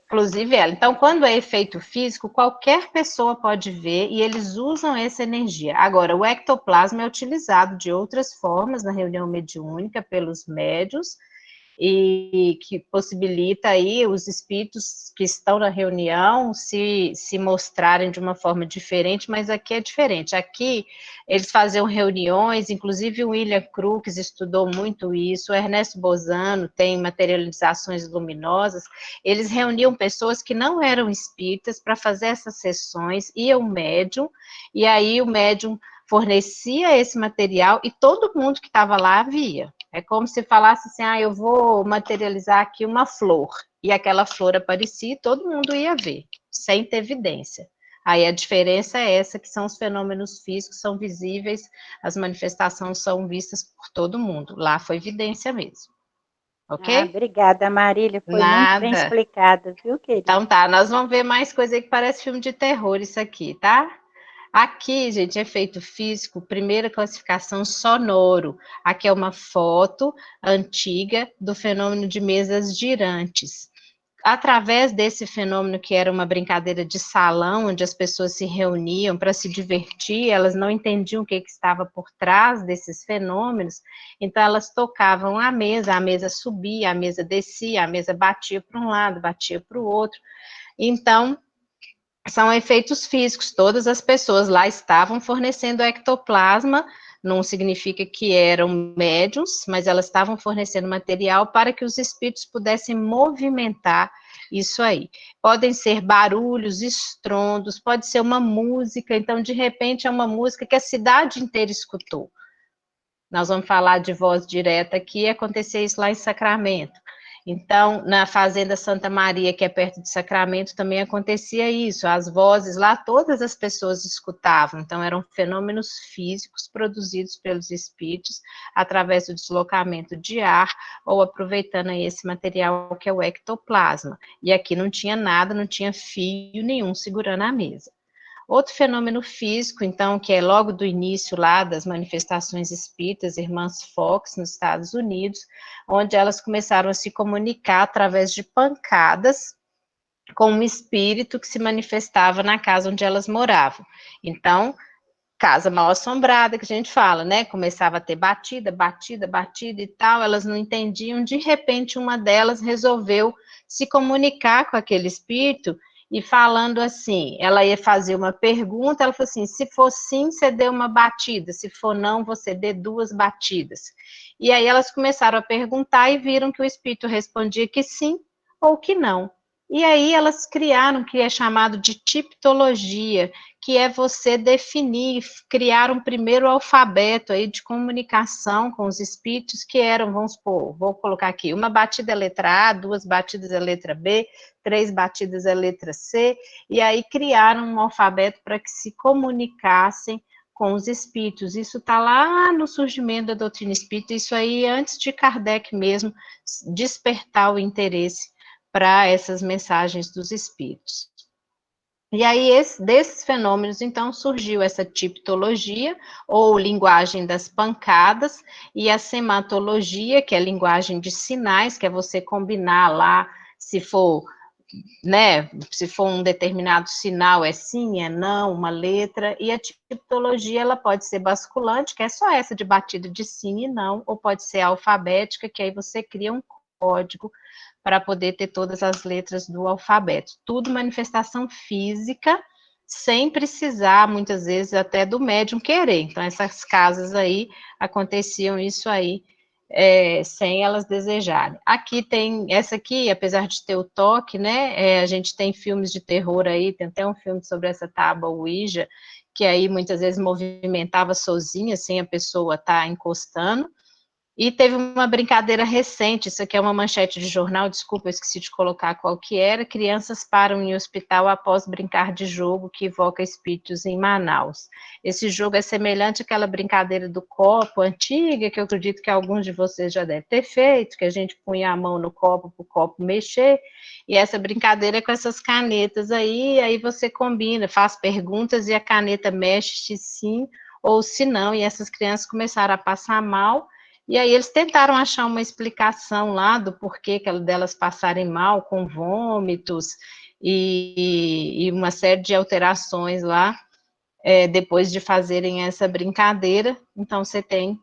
Inclusive ela. Então, quando é efeito físico, qualquer pessoa pode ver e eles usam essa energia. Agora, o ectoplasma é utilizado de outras formas na reunião mediúnica pelos médiuns e que possibilita aí os espíritos que estão na reunião se mostrarem de uma forma diferente, mas aqui é diferente. Aqui eles faziam reuniões, inclusive o William Crookes estudou muito isso, o Ernesto Bozano tem materializações luminosas, eles reuniam pessoas que não eram espíritas para fazer essas sessões, ia o médium, e aí o médium fornecia esse material e todo mundo que estava lá via. É como se falasse assim, eu vou materializar aqui uma flor, e aquela flor aparecia e todo mundo ia ver, sem ter evidência. Aí a diferença é essa, que são os fenômenos físicos, são visíveis, as manifestações são vistas por todo mundo. Lá foi evidência mesmo. Ah, Ok? obrigada, Marília, foi muito bem Nada. explicada, viu, querida? Então tá, nós vamos ver mais coisa aí que parece filme de terror isso aqui, tá? Aqui, gente, efeito físico, primeira classificação sonoro. Aqui é uma foto antiga do fenômeno de mesas girantes. Através desse fenômeno, que era uma brincadeira de salão, onde as pessoas se reuniam para se divertir, elas não entendiam o que estava por trás desses fenômenos, então elas tocavam a mesa subia, a mesa descia, a mesa batia para um lado, batia para o outro. Então, são efeitos físicos, todas as pessoas lá estavam fornecendo ectoplasma, não significa que eram médiums, mas elas estavam fornecendo material para que os espíritos pudessem movimentar isso aí. Podem ser barulhos, estrondos, pode ser uma música, então de repente é uma música que a cidade inteira escutou. Nós vamos falar de voz direta aqui, acontecer isso lá em Sacramento. Então, na Fazenda Santa Maria, que é perto de Sacramento, também acontecia isso. As vozes lá, todas as pessoas escutavam. Então, eram fenômenos físicos produzidos pelos espíritos através do deslocamento de ar ou aproveitando aí esse material que é o ectoplasma. E aqui não tinha nada, não tinha fio nenhum segurando a mesa. Outro fenômeno físico, então, que é logo do início lá das manifestações espíritas, irmãs Fox, nos Estados Unidos, onde elas começaram a se comunicar através de pancadas com um espírito que se manifestava na casa onde elas moravam. Então, casa mal assombrada, que a gente fala, né? Começava a ter batida e tal, elas não entendiam, de repente uma delas resolveu se comunicar com aquele espírito e falando assim, ela ia fazer uma pergunta, ela falou assim, se for sim, você dê uma batida, se for não, você dê 2 batidas. E aí elas começaram a perguntar e viram que o espírito respondia que sim ou que não. E aí elas criaram o que é chamado de tipologia, que é você definir, criar um primeiro alfabeto aí de comunicação com os espíritos, que eram, vamos supor, vou colocar aqui, uma batida é letra A, 2 batidas é letra B, 3 batidas é letra C, e aí criaram um alfabeto para que se comunicassem com os espíritos. Isso está lá no surgimento da doutrina espírita, isso aí antes de Kardec mesmo despertar o interesse para essas mensagens dos espíritos. E aí, desses fenômenos, então, surgiu essa tipologia, ou linguagem das pancadas, e a sematologia, que é a linguagem de sinais, que é você combinar lá, se for, né, se for um determinado sinal, é sim, é não, uma letra, e a tipologia, ela pode ser basculante, que é só essa de batida de sim e não, ou pode ser alfabética, que aí você cria um código para poder ter todas as letras do alfabeto. Tudo manifestação física, sem precisar, muitas vezes, até do médium querer. Então, essas casas aí, aconteciam isso aí, sem elas desejarem. Aqui tem, essa aqui, apesar de ter o toque, né, a gente tem filmes de terror aí, tem até um filme sobre essa tábua Ouija, que aí muitas vezes movimentava sozinha, sem a pessoa estar encostando. E teve uma brincadeira recente, isso aqui é uma manchete de jornal, desculpa, eu esqueci de colocar qual que era, crianças param em hospital após brincar de jogo que evoca espíritos em Manaus. Esse jogo é semelhante àquela brincadeira do copo, antiga, que eu acredito que alguns de vocês já devem ter feito, que a gente punha a mão no copo para o copo mexer, e essa brincadeira é com essas canetas aí você combina, faz perguntas e a caneta mexe se sim ou se não, e essas crianças começaram a passar mal. E aí eles tentaram achar uma explicação lá do porquê delas passarem mal, com vômitos e uma série de alterações lá, depois de fazerem essa brincadeira. Então, você tem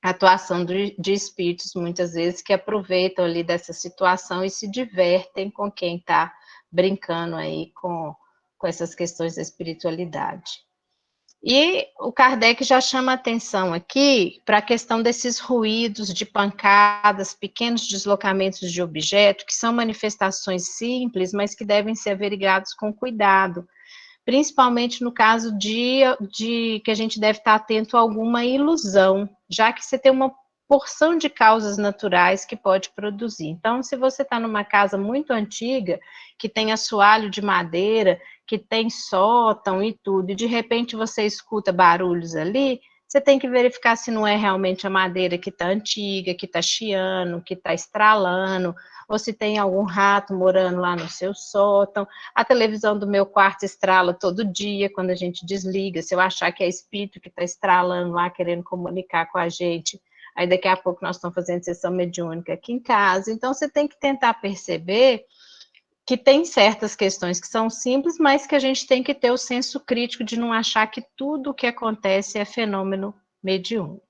a atuação de espíritos, muitas vezes, que aproveitam ali dessa situação e se divertem com quem está brincando aí com essas questões da espiritualidade. E o Kardec já chama atenção aqui para a questão desses ruídos de pancadas, pequenos deslocamentos de objeto, que são manifestações simples, mas que devem ser averiguados com cuidado, principalmente no caso de que a gente deve estar atento a alguma ilusão, já que você tem uma porção de causas naturais que pode produzir. Então, se você está numa casa muito antiga, que tem assoalho de madeira, que tem sótão e tudo, e de repente você escuta barulhos ali, você tem que verificar se não é realmente a madeira que está antiga, que está chiando, que está estralando, ou se tem algum rato morando lá no seu sótão. A televisão do meu quarto estrala todo dia, quando a gente desliga, se eu achar que é espírito que está estralando lá, querendo comunicar com a gente, aí daqui a pouco nós estamos fazendo sessão mediúnica aqui em casa. Então, você tem que tentar perceber que tem certas questões que são simples, mas que a gente tem que ter o senso crítico de não achar que tudo o que acontece é fenômeno mediúnico.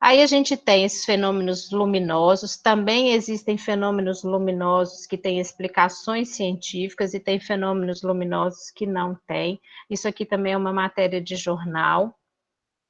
Aí a gente tem esses fenômenos luminosos, também existem fenômenos luminosos que têm explicações científicas e tem fenômenos luminosos que não têm. Isso aqui também é uma matéria de jornal.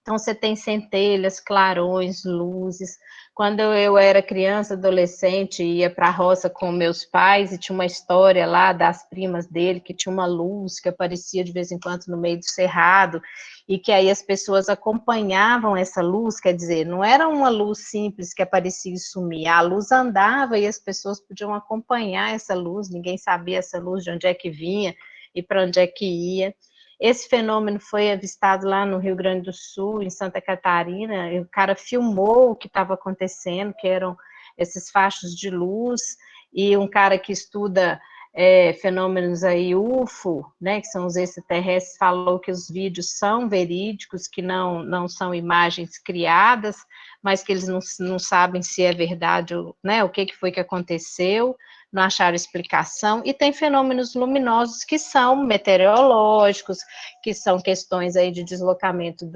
Então, você tem centelhas, clarões, luzes. Quando eu era criança, adolescente, ia para a roça com meus pais e tinha uma história lá das primas dele, que tinha uma luz que aparecia de vez em quando no meio do cerrado, e que aí as pessoas acompanhavam essa luz, quer dizer, não era uma luz simples que aparecia e sumia, a luz andava e as pessoas podiam acompanhar essa luz, ninguém sabia essa luz de onde é que vinha e para onde é que ia. Esse fenômeno foi avistado lá no Rio Grande do Sul, em Santa Catarina, e o cara filmou o que estava acontecendo, que eram esses fachos de luz, e um cara que estuda fenômenos aí UFO, né, que são os extraterrestres, falou que os vídeos são verídicos, que não são imagens criadas, mas que eles não sabem se é verdade, né, o que foi que aconteceu, não acharam explicação, e tem fenômenos luminosos que são meteorológicos, que são questões aí de deslocamento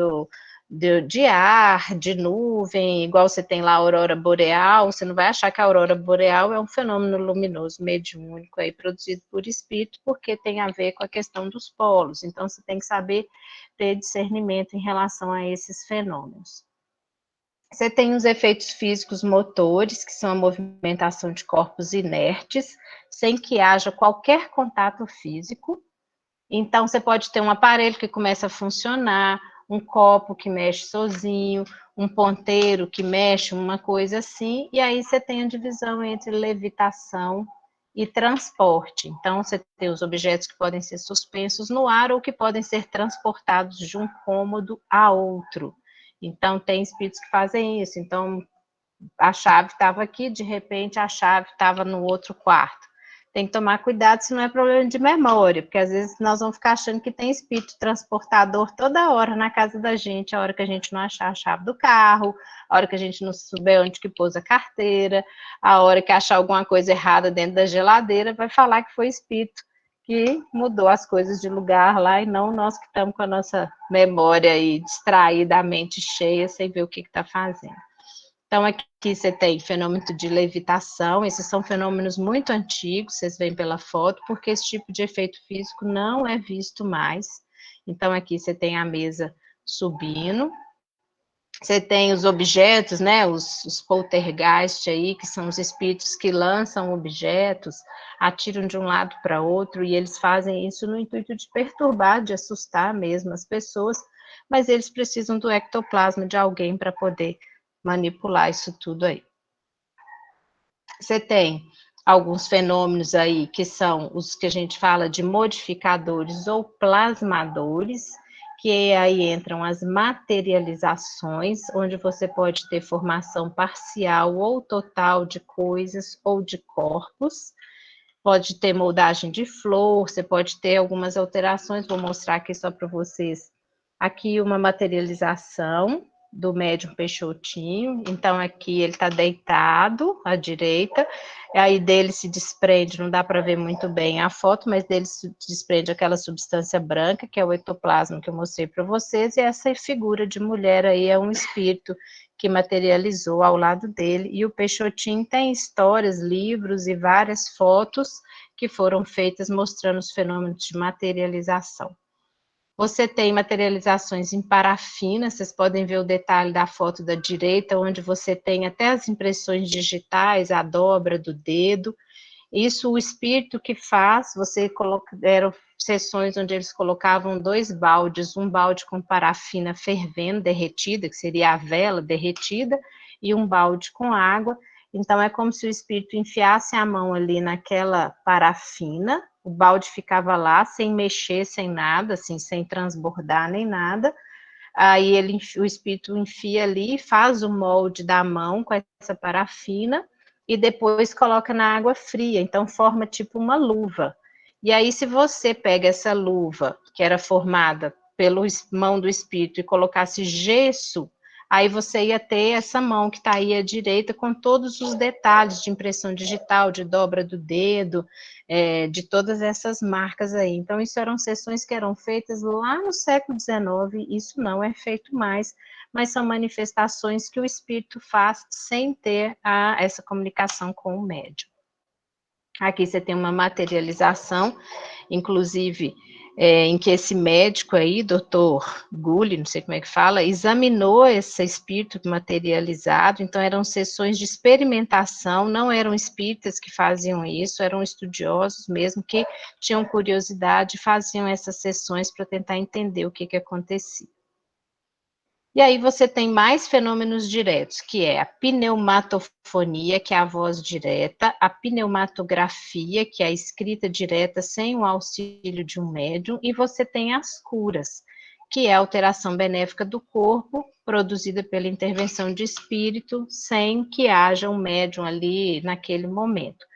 de ar, de nuvem, igual você tem lá a aurora boreal, você não vai achar que a aurora boreal é um fenômeno luminoso mediúnico aí produzido por espírito, porque tem a ver com a questão dos polos. Então, você tem que saber ter discernimento em relação a esses fenômenos. Você tem os efeitos físicos motores, que são a movimentação de corpos inertes, sem que haja qualquer contato físico. Então, você pode ter um aparelho que começa a funcionar, um copo que mexe sozinho, um ponteiro que mexe, uma coisa assim, e aí você tem a divisão entre levitação e transporte. Então, você tem os objetos que podem ser suspensos no ar ou que podem ser transportados de um cômodo a outro. Então, tem espíritos que fazem isso. Então, a chave estava aqui, de repente a chave estava no outro quarto. Tem que tomar cuidado se não é problema de memória, porque às vezes nós vamos ficar achando que tem espírito transportador toda hora na casa da gente, a hora que a gente não achar a chave do carro, a hora que a gente não souber onde que pôs a carteira, a hora que achar alguma coisa errada dentro da geladeira, vai falar que foi espírito que mudou as coisas de lugar lá, e não nós que estamos com a nossa memória aí distraída, a mente cheia, sem ver o que está fazendo. Então, aqui você tem fenômeno de levitação, esses são fenômenos muito antigos, vocês veem pela foto, porque esse tipo de efeito físico não é visto mais. Então, aqui você tem a mesa subindo, você tem os objetos, né, os poltergeist aí, que são os espíritos que lançam objetos, atiram de um lado para outro, e eles fazem isso no intuito de perturbar, de assustar mesmo as pessoas, mas eles precisam do ectoplasma de alguém para poder manipular isso tudo aí. Você tem alguns fenômenos aí que são os que a gente fala de modificadores ou plasmadores, que aí entram as materializações, onde você pode ter formação parcial ou total de coisas ou de corpos, pode ter moldagem de flor, você pode ter algumas alterações, vou mostrar aqui só para vocês. Aqui uma materialização do médium Peixotinho, então aqui ele está deitado à direita, aí dele se desprende, não dá para ver muito bem a foto, mas dele se desprende aquela substância branca, que é o ectoplasma que eu mostrei para vocês, e essa figura de mulher aí é um espírito que materializou ao lado dele, e o Peixotinho tem histórias, livros e várias fotos que foram feitas mostrando os fenômenos de materialização. Você tem materializações em parafina, vocês podem ver o detalhe da foto da direita, onde você tem até as impressões digitais, a dobra do dedo. Isso o espírito que faz, eram sessões onde eles colocavam 2 baldes, um balde com parafina fervendo, derretida, que seria a vela derretida, e um balde com água. Então, é como se o espírito enfiasse a mão ali naquela parafina, o balde ficava lá, sem mexer, sem nada, assim, sem transbordar nem nada. Aí o espírito enfia ali, faz o molde da mão com essa parafina, e depois coloca na água fria, então forma tipo uma luva. E aí, se você pega essa luva, que era formada pela mão do espírito, e colocasse gesso, aí você ia ter essa mão que está aí à direita, com todos os detalhes de impressão digital, de dobra do dedo, de todas essas marcas aí. Então, isso eram sessões que eram feitas lá no século XIX, isso não é feito mais, mas são manifestações que o espírito faz sem ter essa comunicação com o médium. Aqui você tem uma materialização, inclusive, em que esse médico aí, doutor Gulli, não sei como é que fala, examinou esse espírito materializado, então eram sessões de experimentação, não eram espíritas que faziam isso, eram estudiosos mesmo, que tinham curiosidade e faziam essas sessões para tentar entender o que acontecia. E aí você tem mais fenômenos diretos, que é a pneumatofonia, que é a voz direta, a pneumatografia, que é a escrita direta sem o auxílio de um médium, e você tem as curas, que é a alteração benéfica do corpo, produzida pela intervenção de espírito, sem que haja um médium ali naquele momento.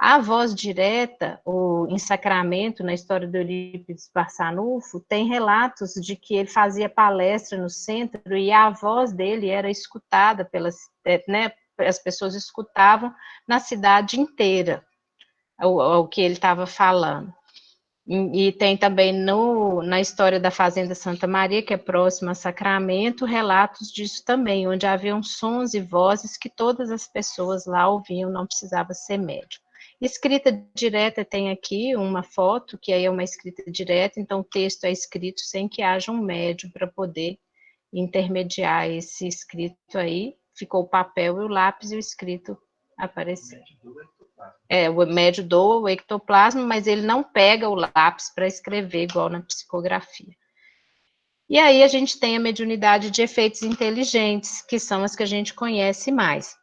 A voz direta, em Sacramento, na história do Eurípides Barçanufo, tem relatos de que ele fazia palestra no centro e a voz dele era escutada né, as pessoas escutavam na cidade inteira o que ele estava falando. E tem também na história da Fazenda Santa Maria, que é próxima a Sacramento, relatos disso também, onde haviam sons e vozes que todas as pessoas lá ouviam, não precisava ser médium. Escrita direta tem aqui uma foto, que aí é uma escrita direta, então o texto é escrito sem que haja um médium para poder intermediar esse escrito aí. Ficou o papel e o lápis e o escrito apareceu. O médio doa o ectoplasma, mas ele não pega o lápis para escrever, igual na psicografia. E aí a gente tem a mediunidade de efeitos inteligentes, que são as que a gente conhece mais.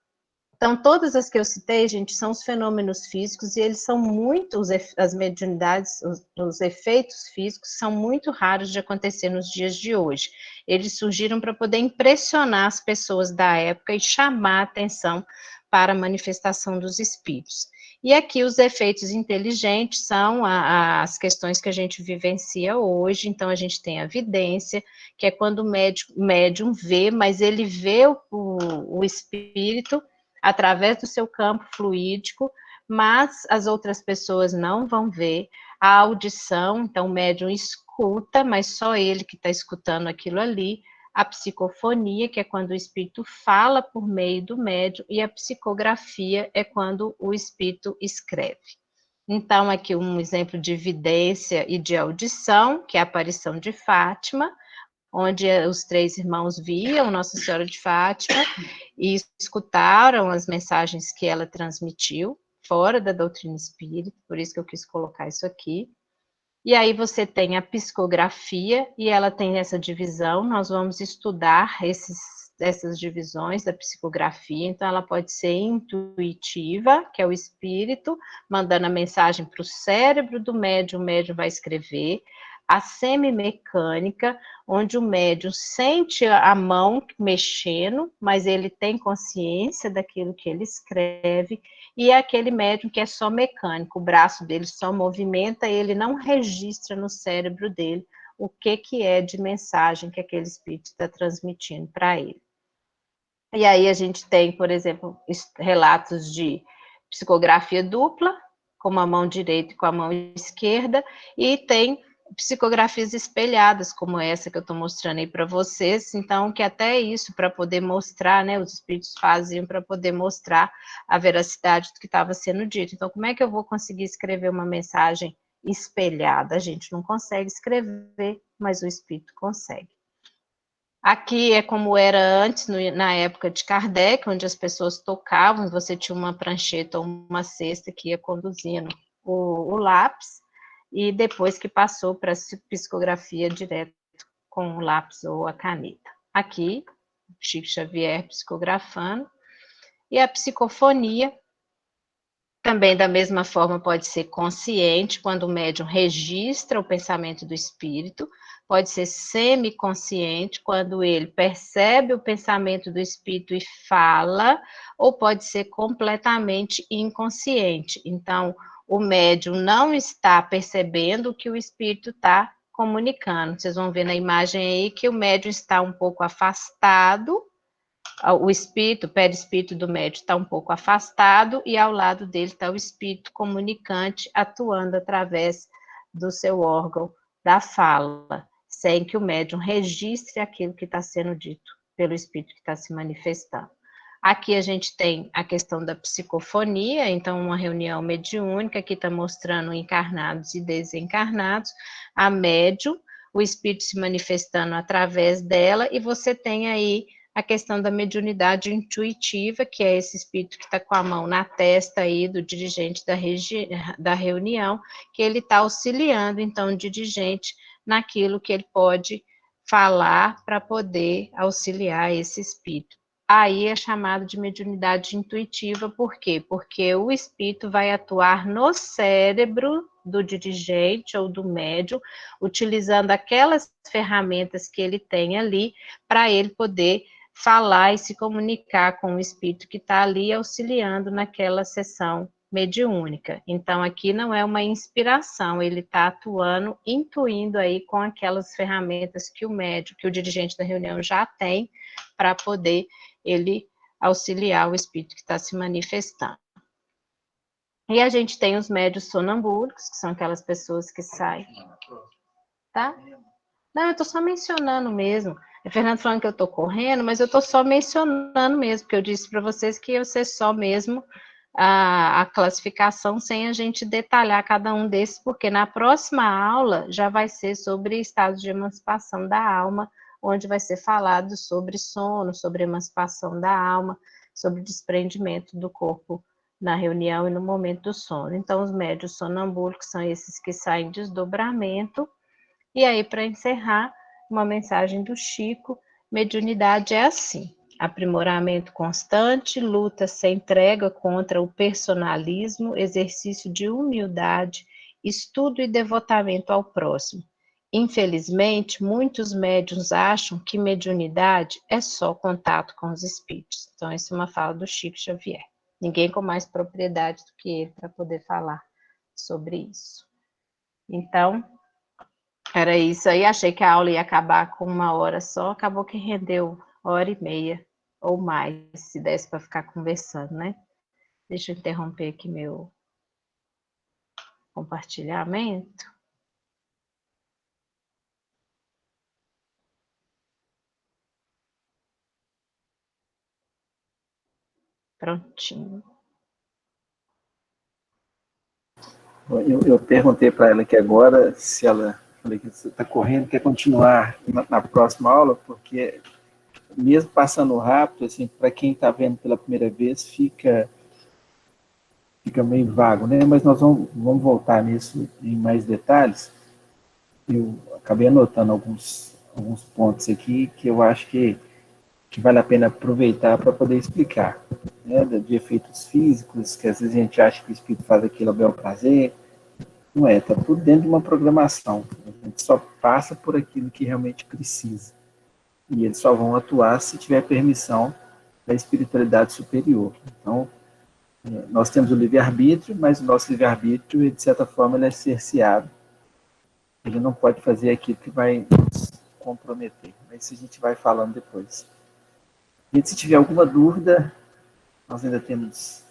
Então, todas as que eu citei, gente, são os fenômenos físicos, e eles são muito, as mediunidades, os efeitos físicos são muito raros de acontecer nos dias de hoje. Eles surgiram para poder impressionar as pessoas da época e chamar a atenção para a manifestação dos espíritos. E aqui os efeitos inteligentes são as questões que a gente vivencia hoje. Então, a gente tem a vidência, que é quando o médium vê, mas ele vê o espírito através do seu campo fluídico, mas as outras pessoas não vão ver. A audição, então o médium escuta, mas só ele que está escutando aquilo ali. A psicofonia, que é quando o espírito fala por meio do médium, e a psicografia é quando o espírito escreve. Então, aqui um exemplo de vidência e de audição, que é a aparição de Fátima, onde os 3 irmãos viam Nossa Senhora de Fátima e escutaram as mensagens que ela transmitiu, fora da doutrina espírita, por isso que eu quis colocar isso aqui. E aí você tem a psicografia, e ela tem essa divisão, nós vamos estudar essas divisões da psicografia. Então ela pode ser intuitiva, que é o espírito mandando a mensagem para o cérebro do médium, o médium vai escrever. A semimecânica, onde o médium sente a mão mexendo, mas ele tem consciência daquilo que ele escreve. E é aquele médium que é só mecânico, o braço dele só movimenta, ele não registra no cérebro dele o que é de mensagem que aquele espírito está transmitindo para ele. E aí a gente tem, por exemplo, relatos de psicografia dupla, com a mão direita e com a mão esquerda, e tem psicografias espelhadas, como essa que eu estou mostrando aí para vocês. Então, que até isso, para poder mostrar, né, os espíritos faziam para poder mostrar a veracidade do que estava sendo dito. Então, como é que eu vou conseguir escrever uma mensagem espelhada? A gente não consegue escrever, mas o espírito consegue. Aqui é como era antes, na época de Kardec, onde as pessoas tocavam, você tinha uma prancheta ou uma cesta que ia conduzindo o lápis, e depois que passou para a psicografia direto com o lápis ou a caneta. Aqui, Chico Xavier psicografando, e a psicofonia, também da mesma forma pode ser consciente, quando o médium registra o pensamento do espírito, pode ser semiconsciente, quando ele percebe o pensamento do espírito e fala, ou pode ser completamente inconsciente. Então, o médium não está percebendo o que o espírito está comunicando. Vocês vão ver na imagem aí que o médium está um pouco afastado, o espírito, o perispírito do médium está um pouco afastado, e ao lado dele está o espírito comunicante atuando através do seu órgão da fala, sem que o médium registre aquilo que está sendo dito pelo espírito que está se manifestando. Aqui a gente tem a questão da psicofonia, então uma reunião mediúnica que está mostrando encarnados e desencarnados, a médium, o espírito se manifestando através dela, e você tem aí a questão da mediunidade intuitiva, que é esse espírito que está com a mão na testa aí do dirigente da reunião, que ele está auxiliando, então, o dirigente naquilo que ele pode falar para poder auxiliar esse espírito. Aí é chamado de mediunidade intuitiva, por quê? Porque o espírito vai atuar no cérebro do dirigente ou do médium, utilizando aquelas ferramentas que ele tem ali, para ele poder falar e se comunicar com o espírito que está ali auxiliando naquela sessão mediúnica. Então, aqui não é uma inspiração, ele está atuando, intuindo aí com aquelas ferramentas que o médium, que o dirigente da reunião já tem, para poder ele auxiliar o espírito que está se manifestando. E a gente tem os médios sonambúlicos, que são aquelas pessoas que saem, tá? Não, eu estou só mencionando mesmo. É Fernando falando que eu estou correndo, mas eu estou só mencionando mesmo, porque eu disse para vocês que ia ser só mesmo a classificação, sem a gente detalhar cada um desses, porque na próxima aula já vai ser sobre estado de emancipação da alma, onde vai ser falado sobre sono, sobre emancipação da alma, sobre desprendimento do corpo na reunião e no momento do sono. Então, os médios sonambúlicos são esses que saem em desdobramento. E aí, para encerrar, uma mensagem do Chico: mediunidade é assim: aprimoramento constante, luta sem trégua contra o personalismo, exercício de humildade, estudo e devotamento ao próximo. Infelizmente, muitos médiuns acham que mediunidade é só contato com os espíritos. Então, essa é uma fala do Chico Xavier. Ninguém com mais propriedade do que ele para poder falar sobre isso. Então, era isso aí, achei que a aula ia acabar com 1 hora só, acabou que rendeu 1h30 ou mais, se desse para ficar conversando, né? Deixa eu interromper aqui meu compartilhamento. Prontinho. Eu perguntei para ela que agora, se ela, falei que você está correndo, quer continuar na próxima aula, porque mesmo passando rápido, assim, para quem está vendo pela primeira vez, fica meio vago, né? Mas nós vamos voltar nisso em mais detalhes. Eu acabei anotando alguns pontos aqui que eu acho que vale a pena aproveitar para poder explicar, né? De efeitos físicos, que às vezes a gente acha que o espírito faz aquilo a bel prazer. Não é, está tudo dentro de uma programação. A gente só passa por aquilo que realmente precisa. E eles só vão atuar se tiver permissão da espiritualidade superior. Então, nós temos o livre-arbítrio, mas o nosso livre-arbítrio, de certa forma, ele é cerceado. Ele não pode fazer aquilo que vai nos comprometer. Mas isso a gente vai falando depois. E se tiver alguma dúvida, nós ainda temos...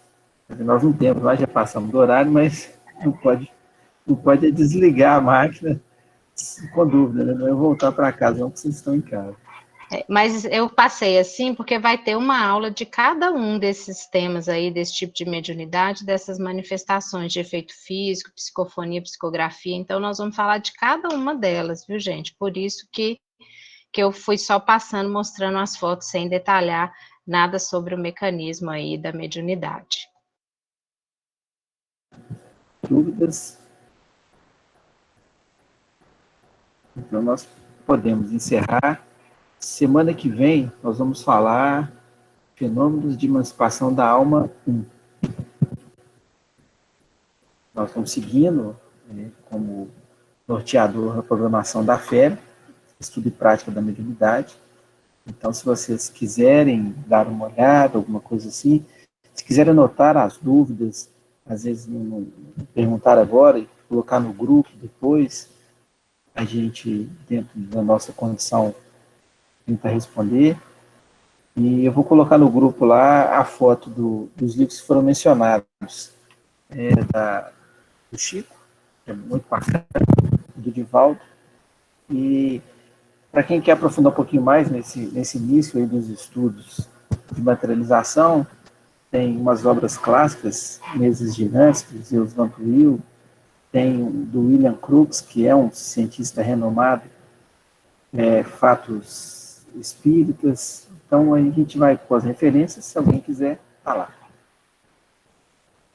Nós não temos, nós já passamos do horário, mas não pode desligar a máquina com dúvida, né? Não é voltar para casa, não, porque vocês estão em casa. Mas eu passei assim porque vai ter uma aula de cada um desses temas aí, desse tipo de mediunidade, dessas manifestações de efeito físico, psicofonia, psicografia. Então, nós vamos falar de cada uma delas, viu, gente? Por isso que eu fui só passando, mostrando as fotos, sem detalhar nada sobre o mecanismo aí da mediunidade. Dúvidas? Então, nós podemos encerrar. Semana que vem, nós vamos falar Fenômenos de Emancipação da Alma 1. Nós estamos seguindo, né, como norteador a programação da fé, estudo e prática da mediunidade. Então, se vocês quiserem dar uma olhada, alguma coisa assim, se quiserem anotar as dúvidas, às vezes não perguntar agora e colocar no grupo depois, a gente, dentro da nossa condição, tenta responder. E eu vou colocar no grupo lá a foto dos livros que foram mencionados. Do Chico, que é muito bacana, do Divaldo. E para quem quer aprofundar um pouquinho mais nesse início aí dos estudos de materialização, tem umas obras clássicas, Mesas Gigantes, de Zeus Van Tuyl, tem do William Crookes, que é um cientista renomado, Fatos Espíritas. Então, aí a gente vai com as referências, se alguém quiser, tá lá.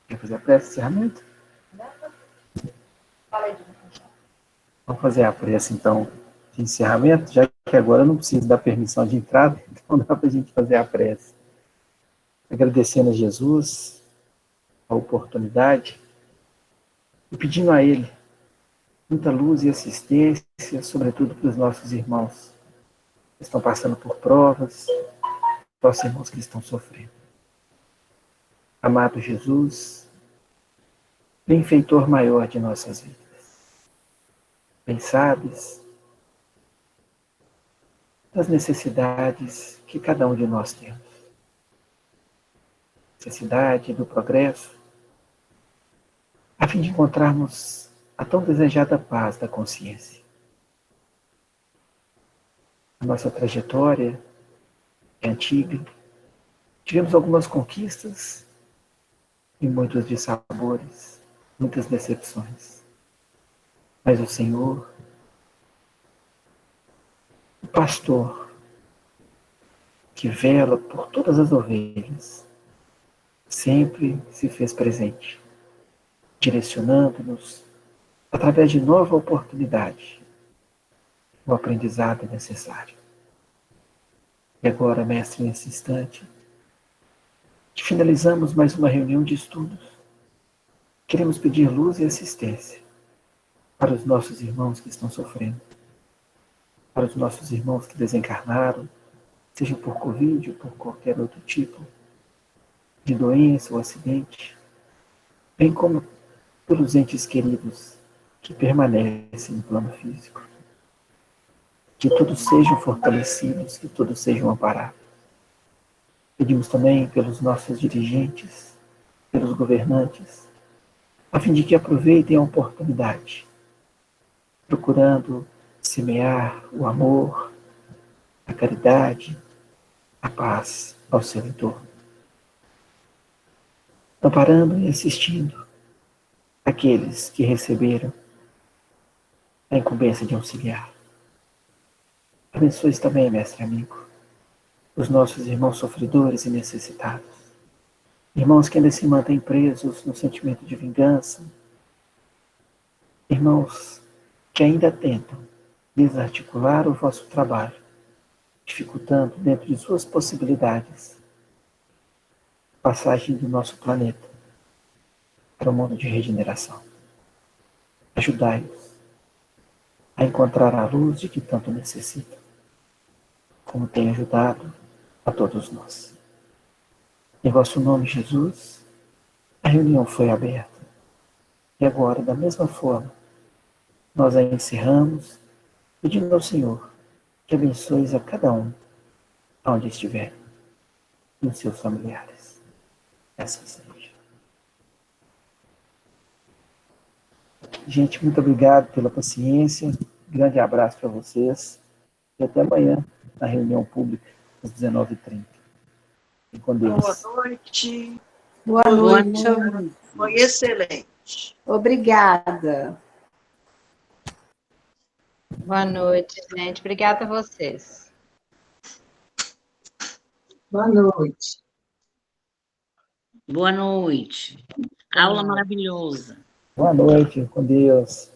Quer fazer a prece de encerramento? Vamos fazer a prece, então, de encerramento, já que agora eu não preciso da permissão de entrada, então dá para a gente fazer a prece. Agradecendo a Jesus a oportunidade e pedindo a Ele muita luz e assistência, sobretudo para os nossos irmãos que estão passando por provas, nossos irmãos que estão sofrendo. Amado Jesus, benfeitor maior de nossas vidas, bem sabes das necessidades que cada um de nós temos. Necessidade do progresso, fim de encontrarmos a tão desejada paz da consciência. A nossa trajetória é antiga, tivemos algumas conquistas e muitos dissabores, muitas decepções. Mas o Senhor, o pastor que vela por todas as ovelhas, sempre se fez presente, direcionando-nos através de nova oportunidade. O aprendizado é necessário. E agora, mestre, nesse instante, que finalizamos mais uma reunião de estudos, queremos pedir luz e assistência para os nossos irmãos que estão sofrendo, para os nossos irmãos que desencarnaram, seja por Covid ou por qualquer outro tipo de doença ou acidente, bem como pelos entes queridos que permanecem no plano físico. Que todos sejam fortalecidos, que todos sejam amparados. Pedimos também pelos nossos dirigentes, pelos governantes, a fim de que aproveitem a oportunidade, procurando semear o amor, a caridade, a paz ao seu entorno. Amparando e assistindo aqueles que receberam a incumbência de auxiliar. Abençoe também, mestre amigo, os nossos irmãos sofredores e necessitados. Irmãos que ainda se mantêm presos no sentimento de vingança. Irmãos que ainda tentam desarticular o vosso trabalho, dificultando, dentro de suas possibilidades, a passagem do nosso planeta para o mundo de regeneração. Ajudai-os a encontrar a luz de que tanto necessitam, como tem ajudado a todos nós. Em vosso nome, Jesus, a reunião foi aberta. E agora, da mesma forma, nós a encerramos, pedindo ao Senhor que abençoe a cada um, onde estiver, e os seus familiares. Assim seja. Gente, muito obrigado pela paciência. Grande abraço para vocês. E até amanhã, na reunião pública, às 19h30. E com Deus. Boa noite. Boa noite. Foi excelente. Obrigada. Boa noite, gente. Obrigada a vocês. Boa noite. Boa noite. Aula maravilhosa. Boa noite, com Deus.